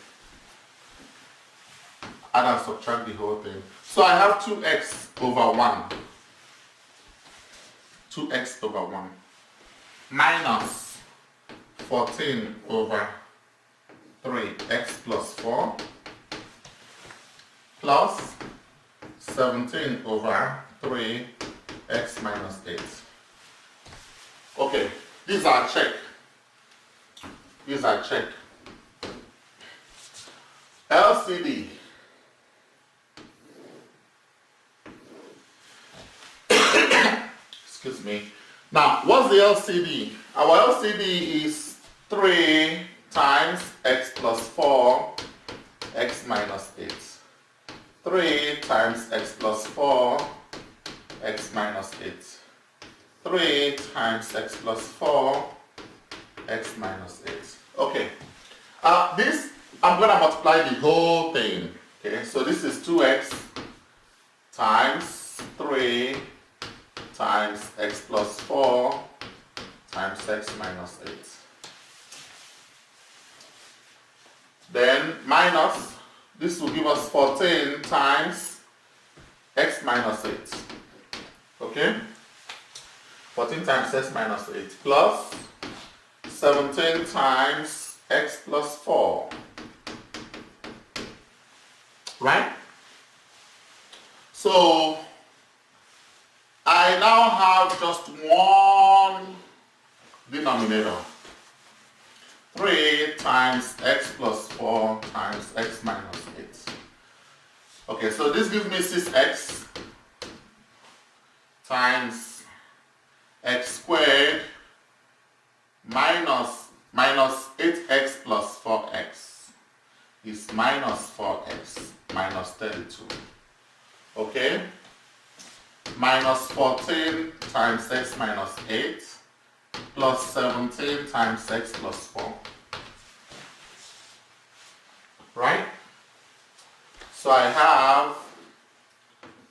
Add and subtract the whole thing. So I have 2x over 1. 2x over 1. Minus 14 over 3x plus 4. Plus 17 over 3x minus 8. Okay. These are check. These are check. LCD. Excuse me. Now, what's the LCD? Our LCD is 3 times x plus 4, x minus 8. 3 times x plus 4, x minus 8. 3 times x plus 4, x minus 8. Okay. This, I'm going to multiply the whole thing. Okay, so this is 2x times 3 times x plus 4 times x minus 8. Then minus, this will give us 14 times x minus 8. Okay? 14 times x minus 8 plus 17 times x plus 4. Right? So I now have just one denominator. 3 times x plus 4 times x minus 8. Okay, so this gives me 6x times x squared minus 8x plus 4x is minus 4x minus 32. Okay? Minus 14 times x minus 8 plus 17 times x plus 4. Right? So So I have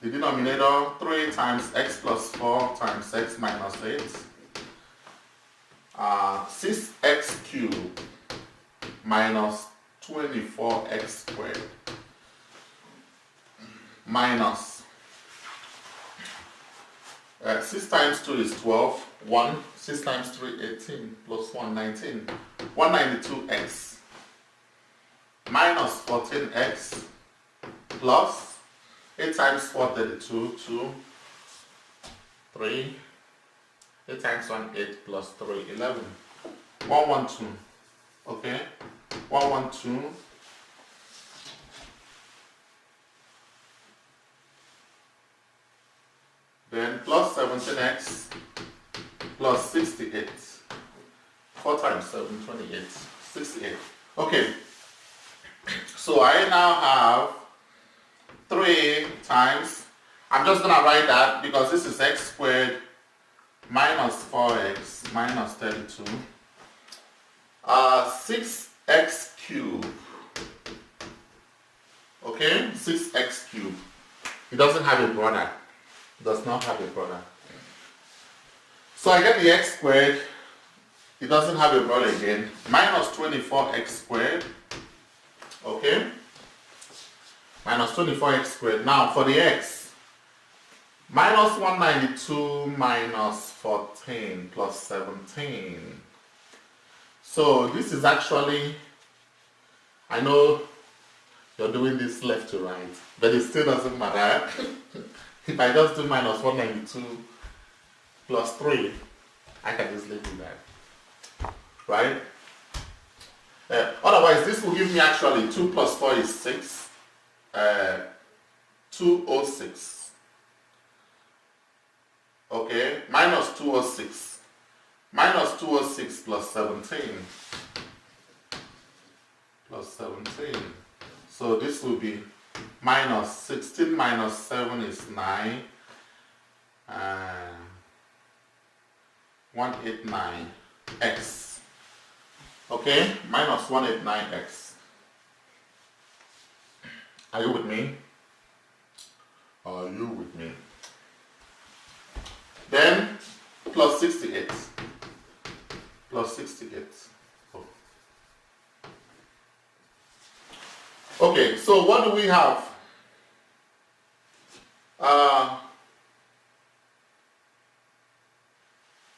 the denominator 3 times x plus 4 times x minus 8. 6x cubed minus 24x squared minus 6 times 2 is 12, 1, 6 times 3, 18, plus 1, 19, 192x minus 14x plus 8 times 4, 32, 2, 3, 8 times 1, 8 plus 3, 11, 112, okay, 112, then plus 17x plus 68, 4 times 7, 28, 68, okay, so I now have 3 times, I'm just going to write that because this is x squared minus 4x minus 32, 6x cubed, okay, 6x cubed, it doesn't have a product, does not have a product. So I get the x squared, it doesn't have a product again, minus 24x squared, okay, minus 24x squared. Now for the x, minus 192 minus 14 plus 17. So this is actually, I know you're doing this left to right, but it still doesn't matter. If I just do minus 192 plus 3, I can easily do that, right? Otherwise, this will give me actually 2 plus 4 is 6, 206, okay, minus 206, minus 206 plus 17, plus 17, so this will be minus 16 minus 7 is 9, 189x, okay, minus 189x. Are you with me? Are you with me? Then plus 68, plus 68. Oh. Okay, so what do we have?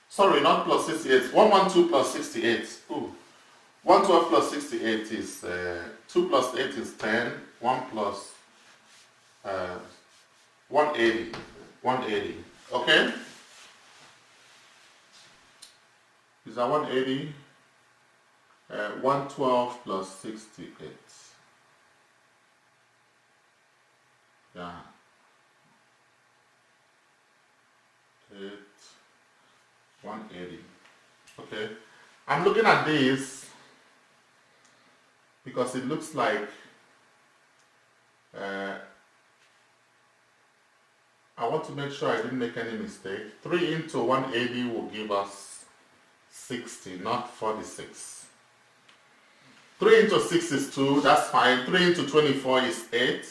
Sorry, not plus 68. 112 plus 68. Ooh. 112 plus 68 is 2 plus 8 is 10. 1 plus 180. 180. Okay? Is that 180? 112 plus 68. Yeah. 8. 180. Okay. I'm looking at this because it looks like I want to make sure I didn't make any mistake. 3 into 180 will give us 60, not 46. 3 into 6 is 2, that's fine. 3 into 24 is 8.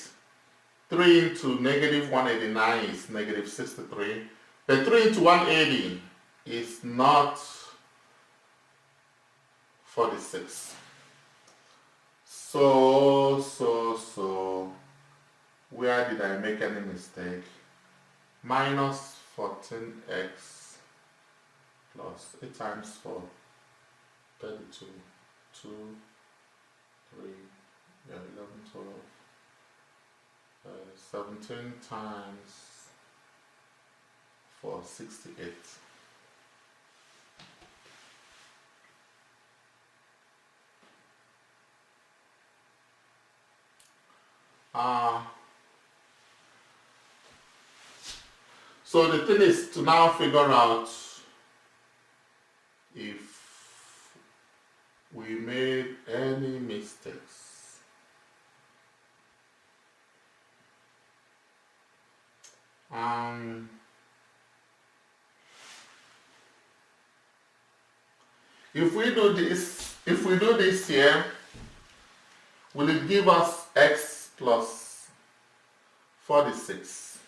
3 into negative 189 is negative 63. But 3 into 180 is not 46. So, where did I make any mistake? Minus 14x plus 8 times 4, 32, 2, 3, yeah, 11, 12, 17 times 4, 68. So the thing is to now figure out if we made any mistakes. If we do this here, will it give us x plus 46.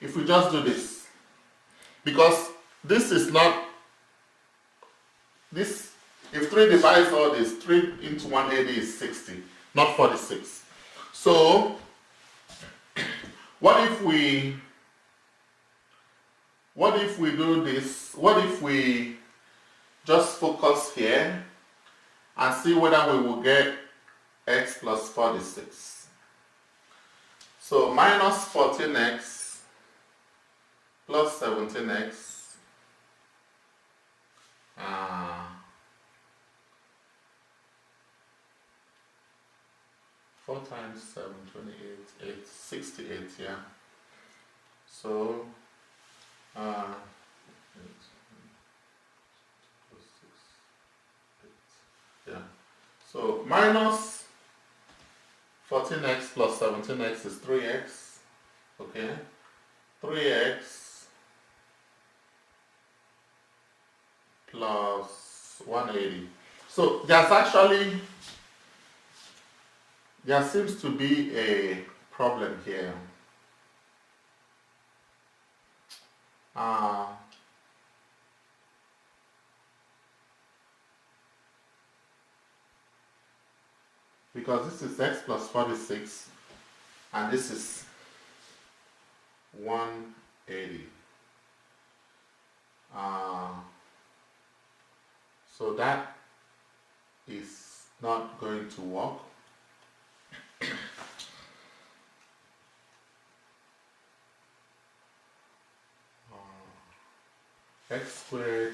If we just do this, because this is not, this, if 3 divides all this, 3 into 180 is 60, not 46. So, what if we do this? What if we just focus here and see whether we will get x plus 46? So minus 14x plus 17x 4 times 7, 28, 8, 68, yeah. So, 8 plus 6, 8, yeah. So, minus 14x plus 17x is 3x, okay? 3x plus 180. So, there seems to be a problem here. Because this is x plus 46 and this is 180. So that is not going to work. X squared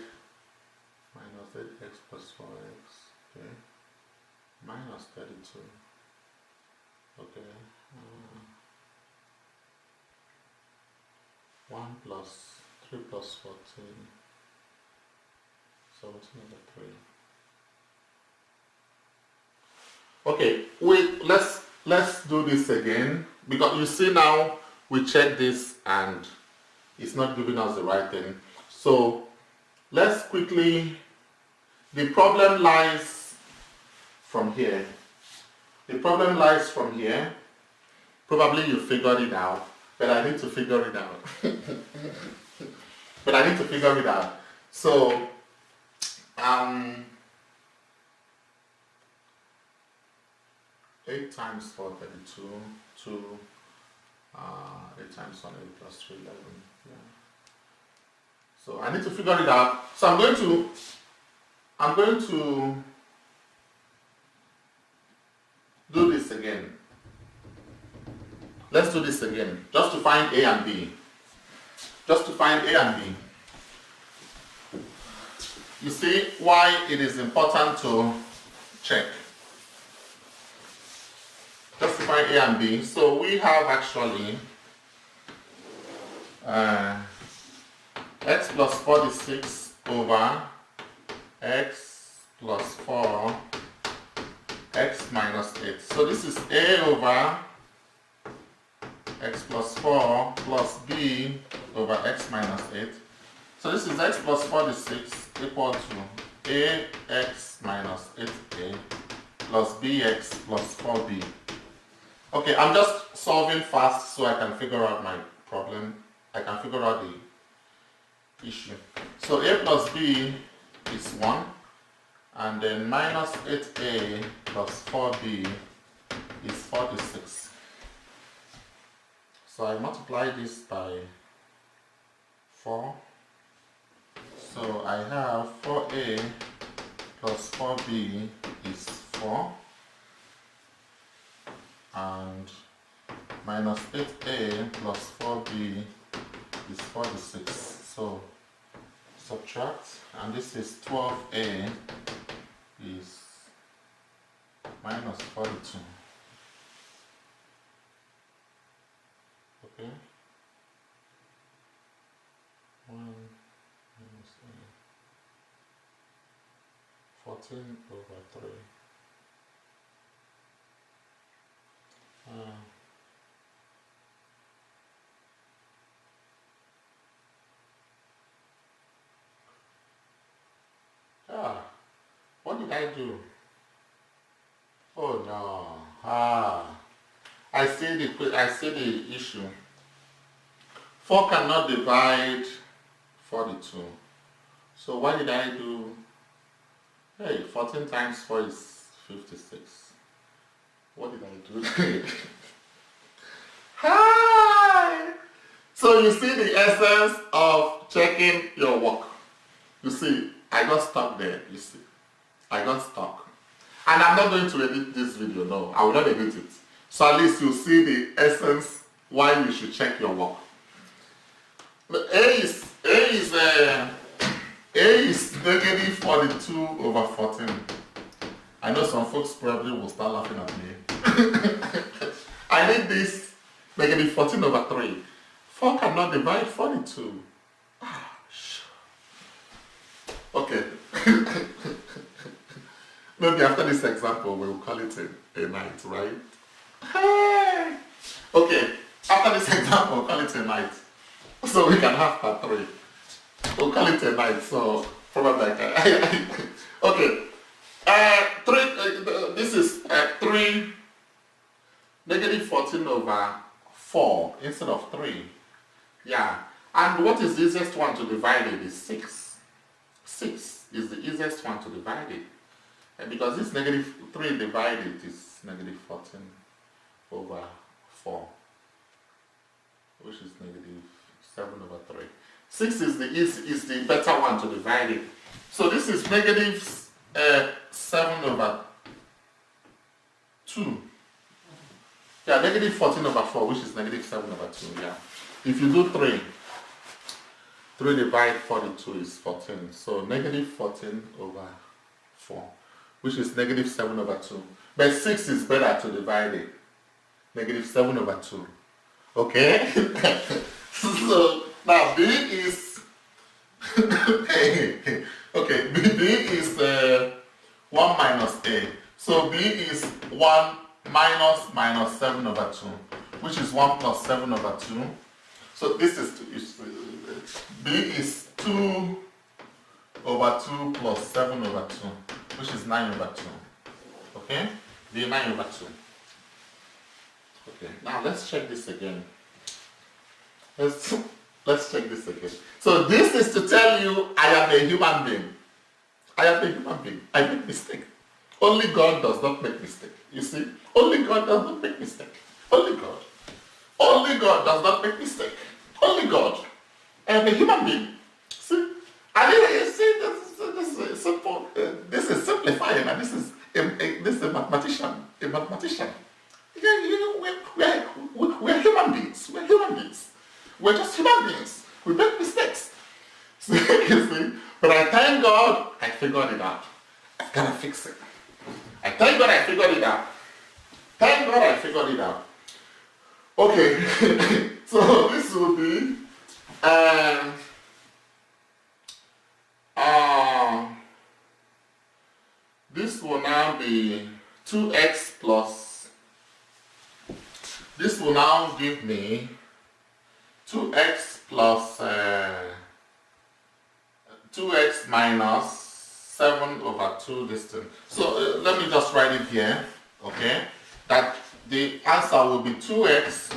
minus 8x plus 4x, okay, minus 32, okay, 1 plus 3 plus 14, 17 over 3. Okay, let's do this again, because you see now we check this and it's not giving us the right thing. So let's quickly, the problem lies from here. The problem lies from here. Probably you figured it out, but I need to figure it out. So, 8 times 4, 32, 2, 8 times 1, 8 plus 3, 11, yeah. So I need to figure it out. So I'm going to do this again. Let's do this again, just to find A and B. You see why it is important to check. Just to find A and B. So we have actually x plus 46 over x plus 4 x minus 8. So this is A over x plus 4 plus b over x minus 8. So this is x plus 46 equal to ax minus 8a plus bx plus 4b. Okay, I'm just solving fast so I can figure out my problem. I can figure out the issue. So a plus b is 1, and then minus 8a plus 4b is 46. So I multiply this by 4. So I have 4a plus 4b is 4, and minus 8a plus 4b is 46. So subtract, and this is 12a is minus 42. Okay. 1 minus 14 over 3. What did I do? Oh no. I I see the issue. 4 cannot divide 42. So why did I do, hey, 14 times 4 is 56. What did I do? Hi! So you see the essence of checking your work. You see, I got stuck there, you see. I got stuck. And I'm not going to edit this video, no. I will not edit it. So at least you see the essence why you should check your work. A is negative 42 over 14. I know some folks probably will start laughing at me. I need this negative 14 over 3. 4 cannot divide 42. Okay. Maybe after this example, we'll call it a night, right? Hey! Okay, after this example, we'll call it a night. So we can have part 3. We'll call it a night, so probably okay. 3, this is 3, negative 14 over 4 instead of 3. Yeah. And what is the easiest one to divide it is 6. 6 is the easiest one to divide it. And because this negative 3 divided is negative 14 over 4, which is negative 7 over 3. 6 is the better one to divide it. So this is negative 7 over 2. Yeah, negative 14 over 4, which is negative 7 over 2. Yeah. If you do 3 divided 42 is 14. So negative 14 over 4, which is negative 7 over 2. But 6 is better to divide it. Negative 7 over 2. Okay? So now B is okay, B is 1 minus A. So B is 1 minus 7 over 2, which is 1 plus 7 over 2. So this is B is 2 over 2 plus 7 over 2, which is 9 over 2. Okay? B 9 over 2. Okay, now let's check this again. Let's check this again. So this is to tell you I am a human being. I am a human being. I make mistake. Only God does not make mistake. You see? Only God does not make mistake. Only God. Only God does not make mistake. Only God. I am a human being. See? And you see, this is simple. This is simplifying, and this is a mathematician. A mathematician. We're human beings. We're human beings. We're just human beings. We make mistakes. So, you see? But I thank God I figured it out. I've got to fix it. I thank God I figured it out. Thank God I figured it out. Okay. So this will be this will now be 2x plus, this will now give me 2x plus 2x minus 7 over 2 this thing. So let me just write it here, okay? That the answer will be 2x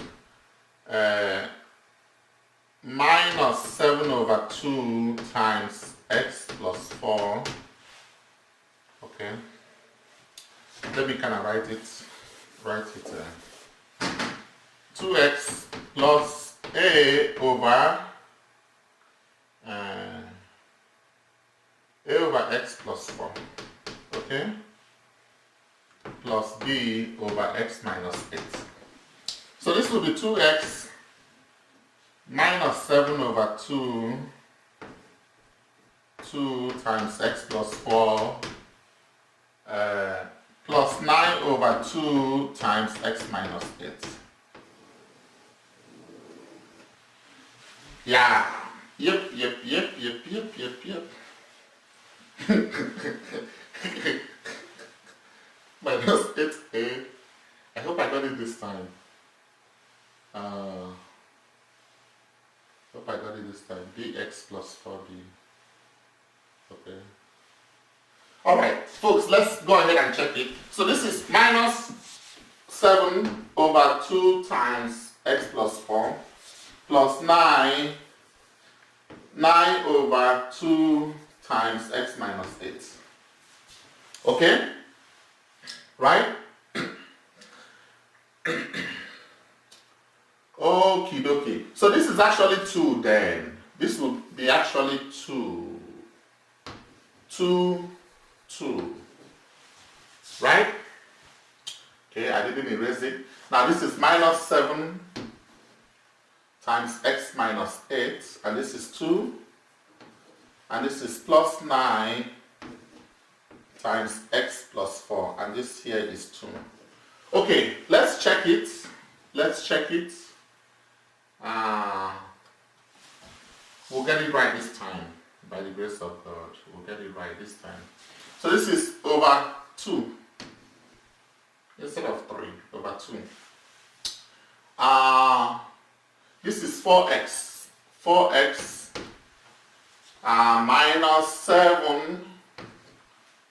minus 7 over 2 times x plus 4. Okay. Let me kind of write it 2x plus a over x plus 4, okay, plus b over x minus 8. So this will be 2x minus 7 over 2 times x plus 4 plus 9 over 2 times x minus 8. Yeah. Yep. Minus 8a. I hope I got it this time. Hope I got it this time. Bx plus 4b. Okay. Alright, folks, let's go ahead and check it. So this is minus 7 over 2 times x plus 4 plus 9 over 2 times x minus 8. Okay? Right? Okie dokie. So this is actually 2 then. This will be actually 2. 2, 2. Right? Okay, I didn't erase it. Now this is minus 7 times x minus 8, and this is 2. And this is plus 9 times x plus 4, and this here is 2. Okay, let's check it. Let's check it. We'll get it right this time. By the grace of God, we'll get it right this time. So this is over 2 instead of 3, over 2. This is 4x. 4x minus 7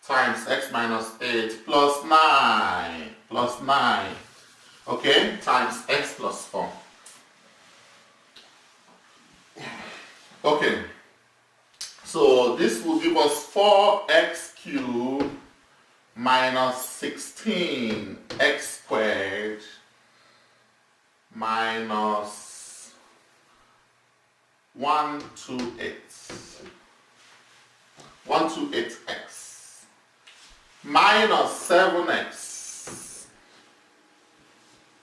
times x minus 8 plus 9, okay, times x plus 4. Okay, so this will give us 4x cubed minus 16x squared minus 128x minus 7x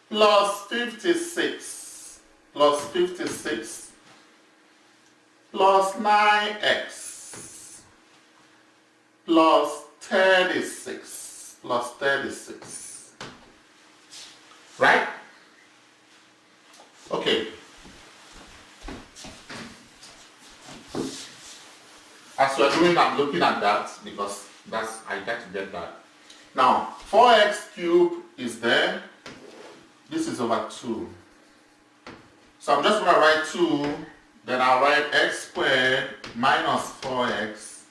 plus 56 plus 9x plus 36 right? Okay, as we're doing, I'm looking at that because I got to get that. Now 4x cubed is there. This is over 2, so I'm just going to write 2. Then I'll write x squared minus 4x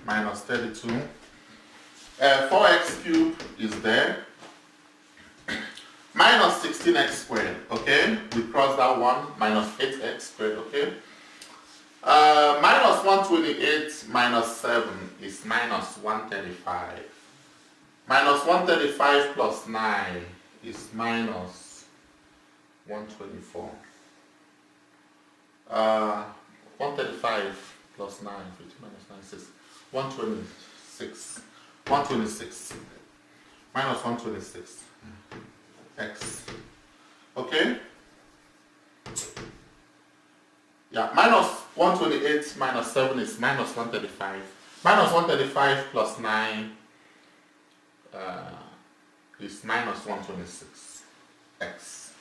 minus 32. 4x cubed is there. Minus 16x squared, okay? We cross that one. Minus 8x squared, okay? Minus 128 minus 7 is minus 135. Minus 135 plus 9 is minus 124. 135 plus 9, 50 minus 9 is 126. 126. Minus 126. X. Okay? Yeah, minus 128 minus 7 is minus 135. Minus 135 plus 9 is minus 126. X.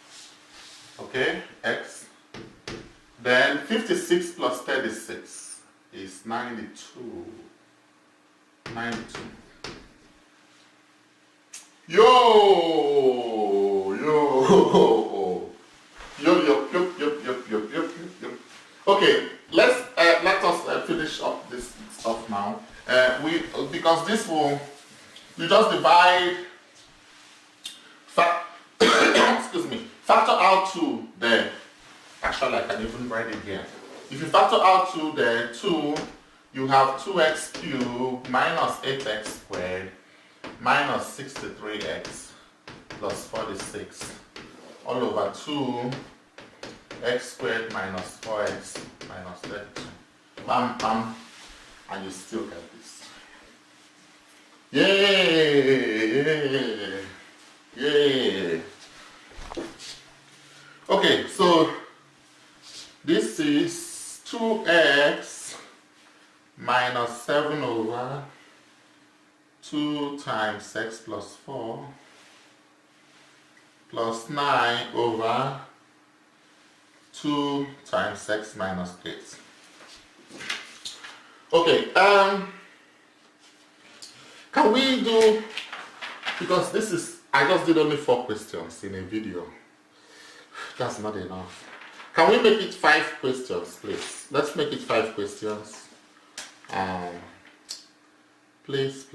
Okay? X. Then 56 plus 36 is 92. 92. Yo. Okay, let us finish up this stuff now. Because this will, you just divide, excuse me, factor out 2 there. Actually, I can even write it here. If you factor out 2 there, 2, you have 2x cubed minus 8x squared minus 63x plus 46 all over 2 x squared minus 4x minus 32. Bam, bam, and you still get this. Yay! Okay, so this is 2x minus 7 over 2 times x plus 4 plus 9 over 2 times x minus 8. Okay, can we do, because this is, I just did only 4 questions in a video. That's not enough. Can we make it 5 questions, please? Let's make it 5 questions. Please.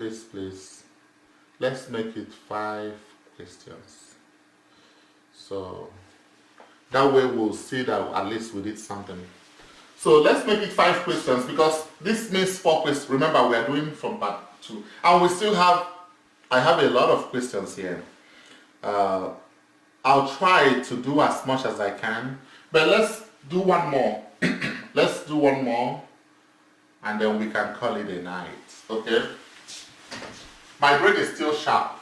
Let's make it 5 questions. So that way we'll see that at least we did something. So let's make it 5 questions because this means 4 questions. Remember, we are doing from part 2. And we still have, I have a lot of questions here. I'll try to do as much as I can, but let's do one more. Let's do one more and then we can call it a night, okay? My brain is still sharp.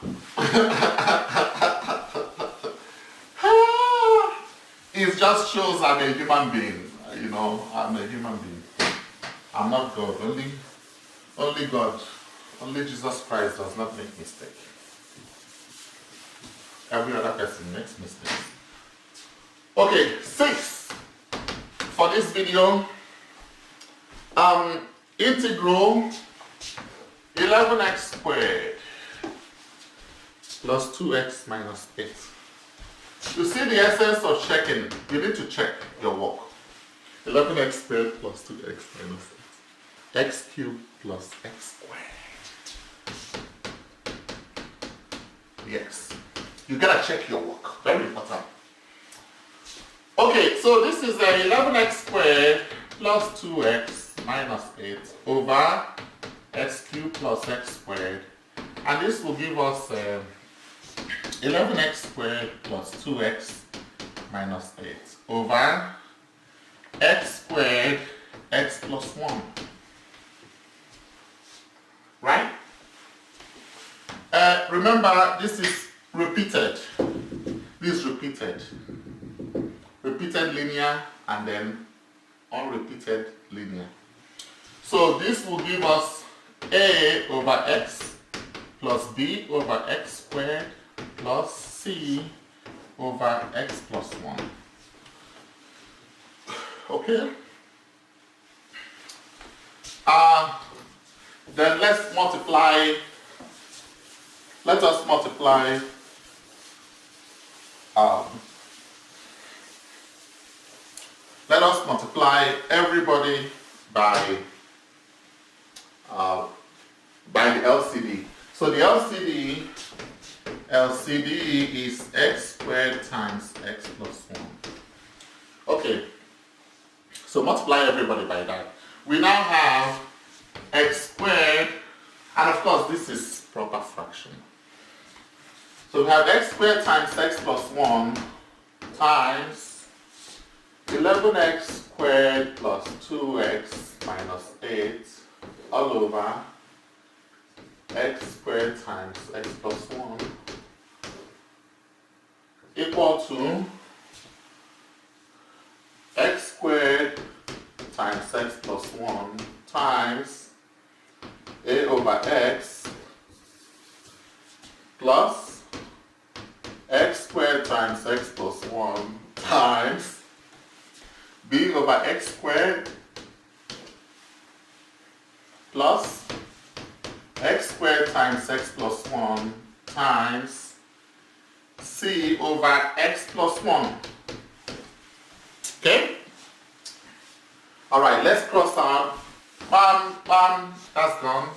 It just shows I'm a human being, you know, I'm a human being. I'm not God, only God, only Jesus Christ does not make mistakes. Every other person makes mistakes. Okay, 6 for this video. Integral 11x squared plus 2x minus 8. To see the essence of checking, you need to check your work. 11x squared plus 2x minus 8. X cubed plus x squared. Yes. You gotta check your work. Very important. Okay, so this is 11x squared plus 2x minus 8 over x cubed plus x squared. And this will give us 11x squared plus 2x minus 8 over x squared x plus 1. Right? Remember, this is repeated. This is repeated. Repeated linear and then unrepeated linear. So this will give us a over x plus b over x squared plus c over x plus 1. Okay? Then let's multiply. Let us multiply let us multiply everybody by the LCD. So the LCD is x squared times x plus 1. Okay, so multiply everybody by that. We now have x squared, and of course this is proper fraction. So we have x squared times x plus 1 times 11x squared plus 2x minus 8 all over x squared times x plus 1 equal to x squared times x plus 1 times a over x plus x squared times x plus 1 times b over x squared plus x squared times x plus 1 times c over x plus 1. Okay? Alright, let's cross out. Bam, bam, that's gone.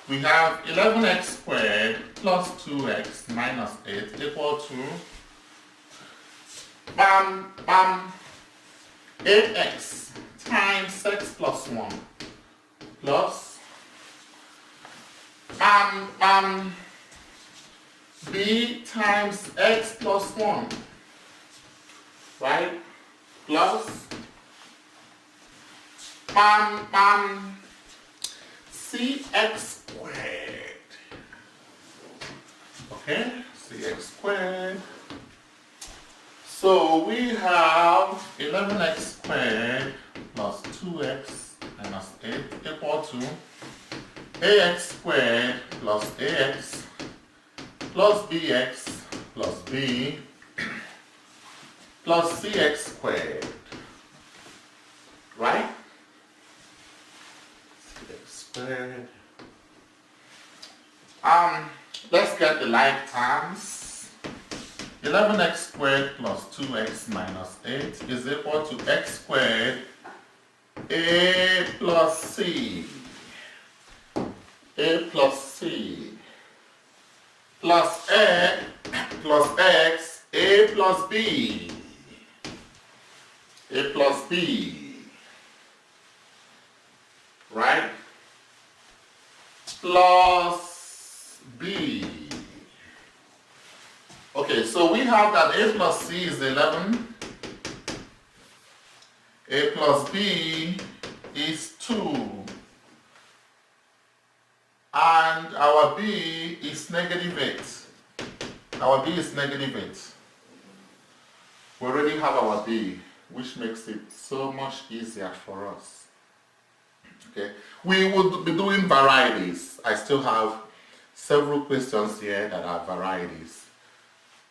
We have 11x squared plus 2x minus 8 equal to bam, bam, 8x times x plus 1 plus bam, bam, b times x plus 1, right? Plus bam, bam, cx squared. Okay, cx squared. So we have 11x squared plus 2x minus 8 equal to ax squared plus ax plus bx plus b plus cx squared. Right? Cx squared. Let's get the like terms. 11x squared plus 2x minus 8 is equal to x squared a plus c plus a plus x, a plus b, a plus b, right, plus b. Okay, so we have that a plus c is 11, a plus b is 2, and our b is negative 8. Our b is negative 8. We already have our b, which makes it so much easier for us. Okay, we would be doing varieties. I still have several questions here that are varieties.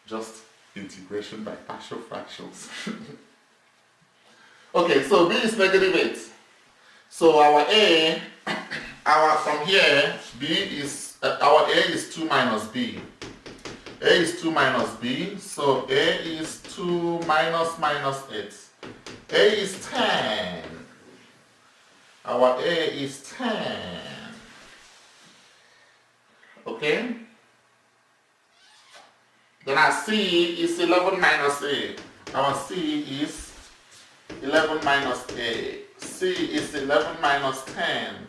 Just integration by partial fractions. Okay, so b is negative 8. So our a, from here, b is, our a is 2 minus b. A is 2 minus b, so a is 2 minus minus 8. A is 10. Our a is 10. Okay? Then our c is 11 minus a. Our c is 11 minus a. C is 11 minus 10.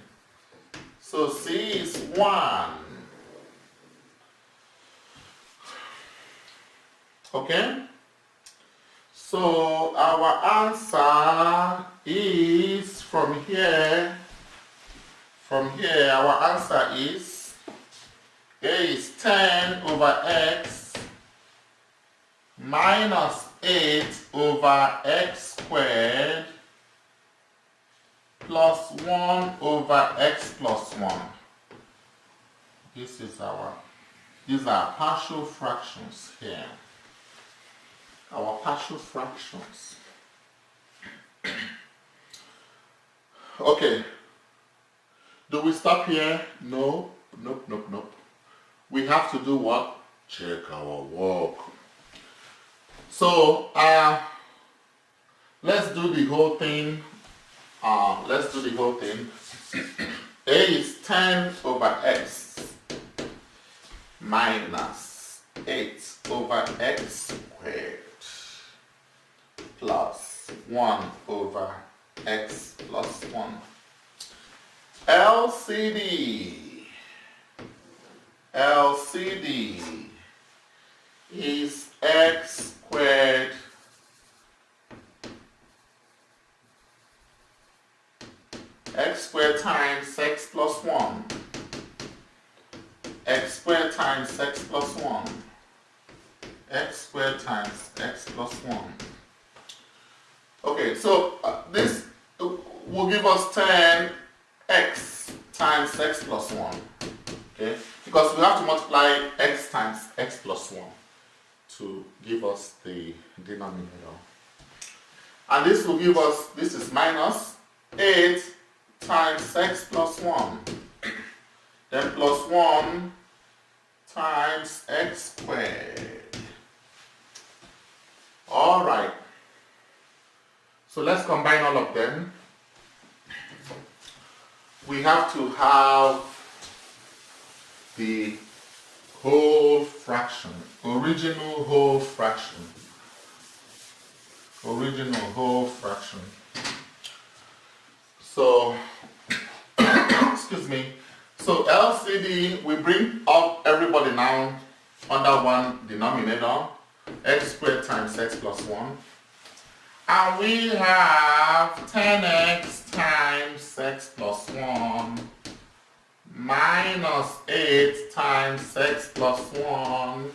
So c is 1. Okay? So our answer is from here, our answer is a is 10 over x minus 8 over x squared plus 1 over x plus 1. These are partial fractions here. Our partial fractions. Okay. Do we stop here? No. Nope. We have to do what? Check our work. So, let's do the whole thing. A is 10 over x minus 8 over x squared plus 1 over x plus 1. LCD is x squared times x plus 1, x squared times x plus 1, x squared times x plus 1. Okay, so this will give us 10x times x plus 1. Okay, because we have to multiply x times x plus 1 to give us the denominator. And this will give us, this is minus 8 times x plus 1. Then plus 1 times x squared. Alright. So let's combine all of them. We have to have the whole fraction, original whole fraction. So, excuse me. So LCD, we bring up everybody now under one denominator, x squared times x plus 1. And we have 10x times x plus 1 minus 8 times x plus 1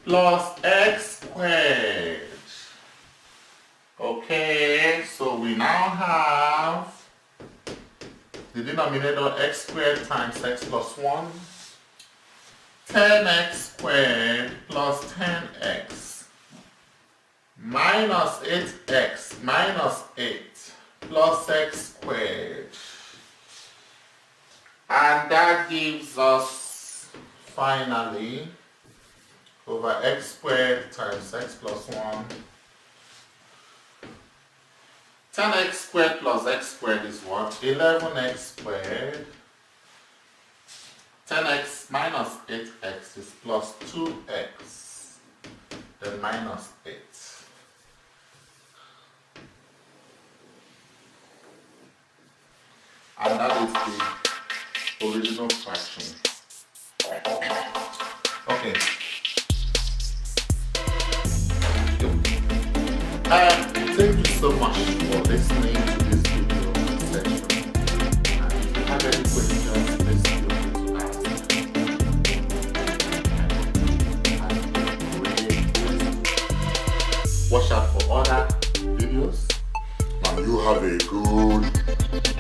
plus x squared. Okay, so we now have the denominator x squared times x plus 1, 10x squared plus 10x minus 8x minus 8 plus x squared. And that gives us finally over x squared times x plus 1. 10x squared plus x squared is what? 11x squared 10x minus 8x is plus 2x, then minus 8. And that is the original fraction. Okay. Thank you so much for listening to this video session. And if you have any questions, please feel free to ask. Watch out for other videos. And you have a good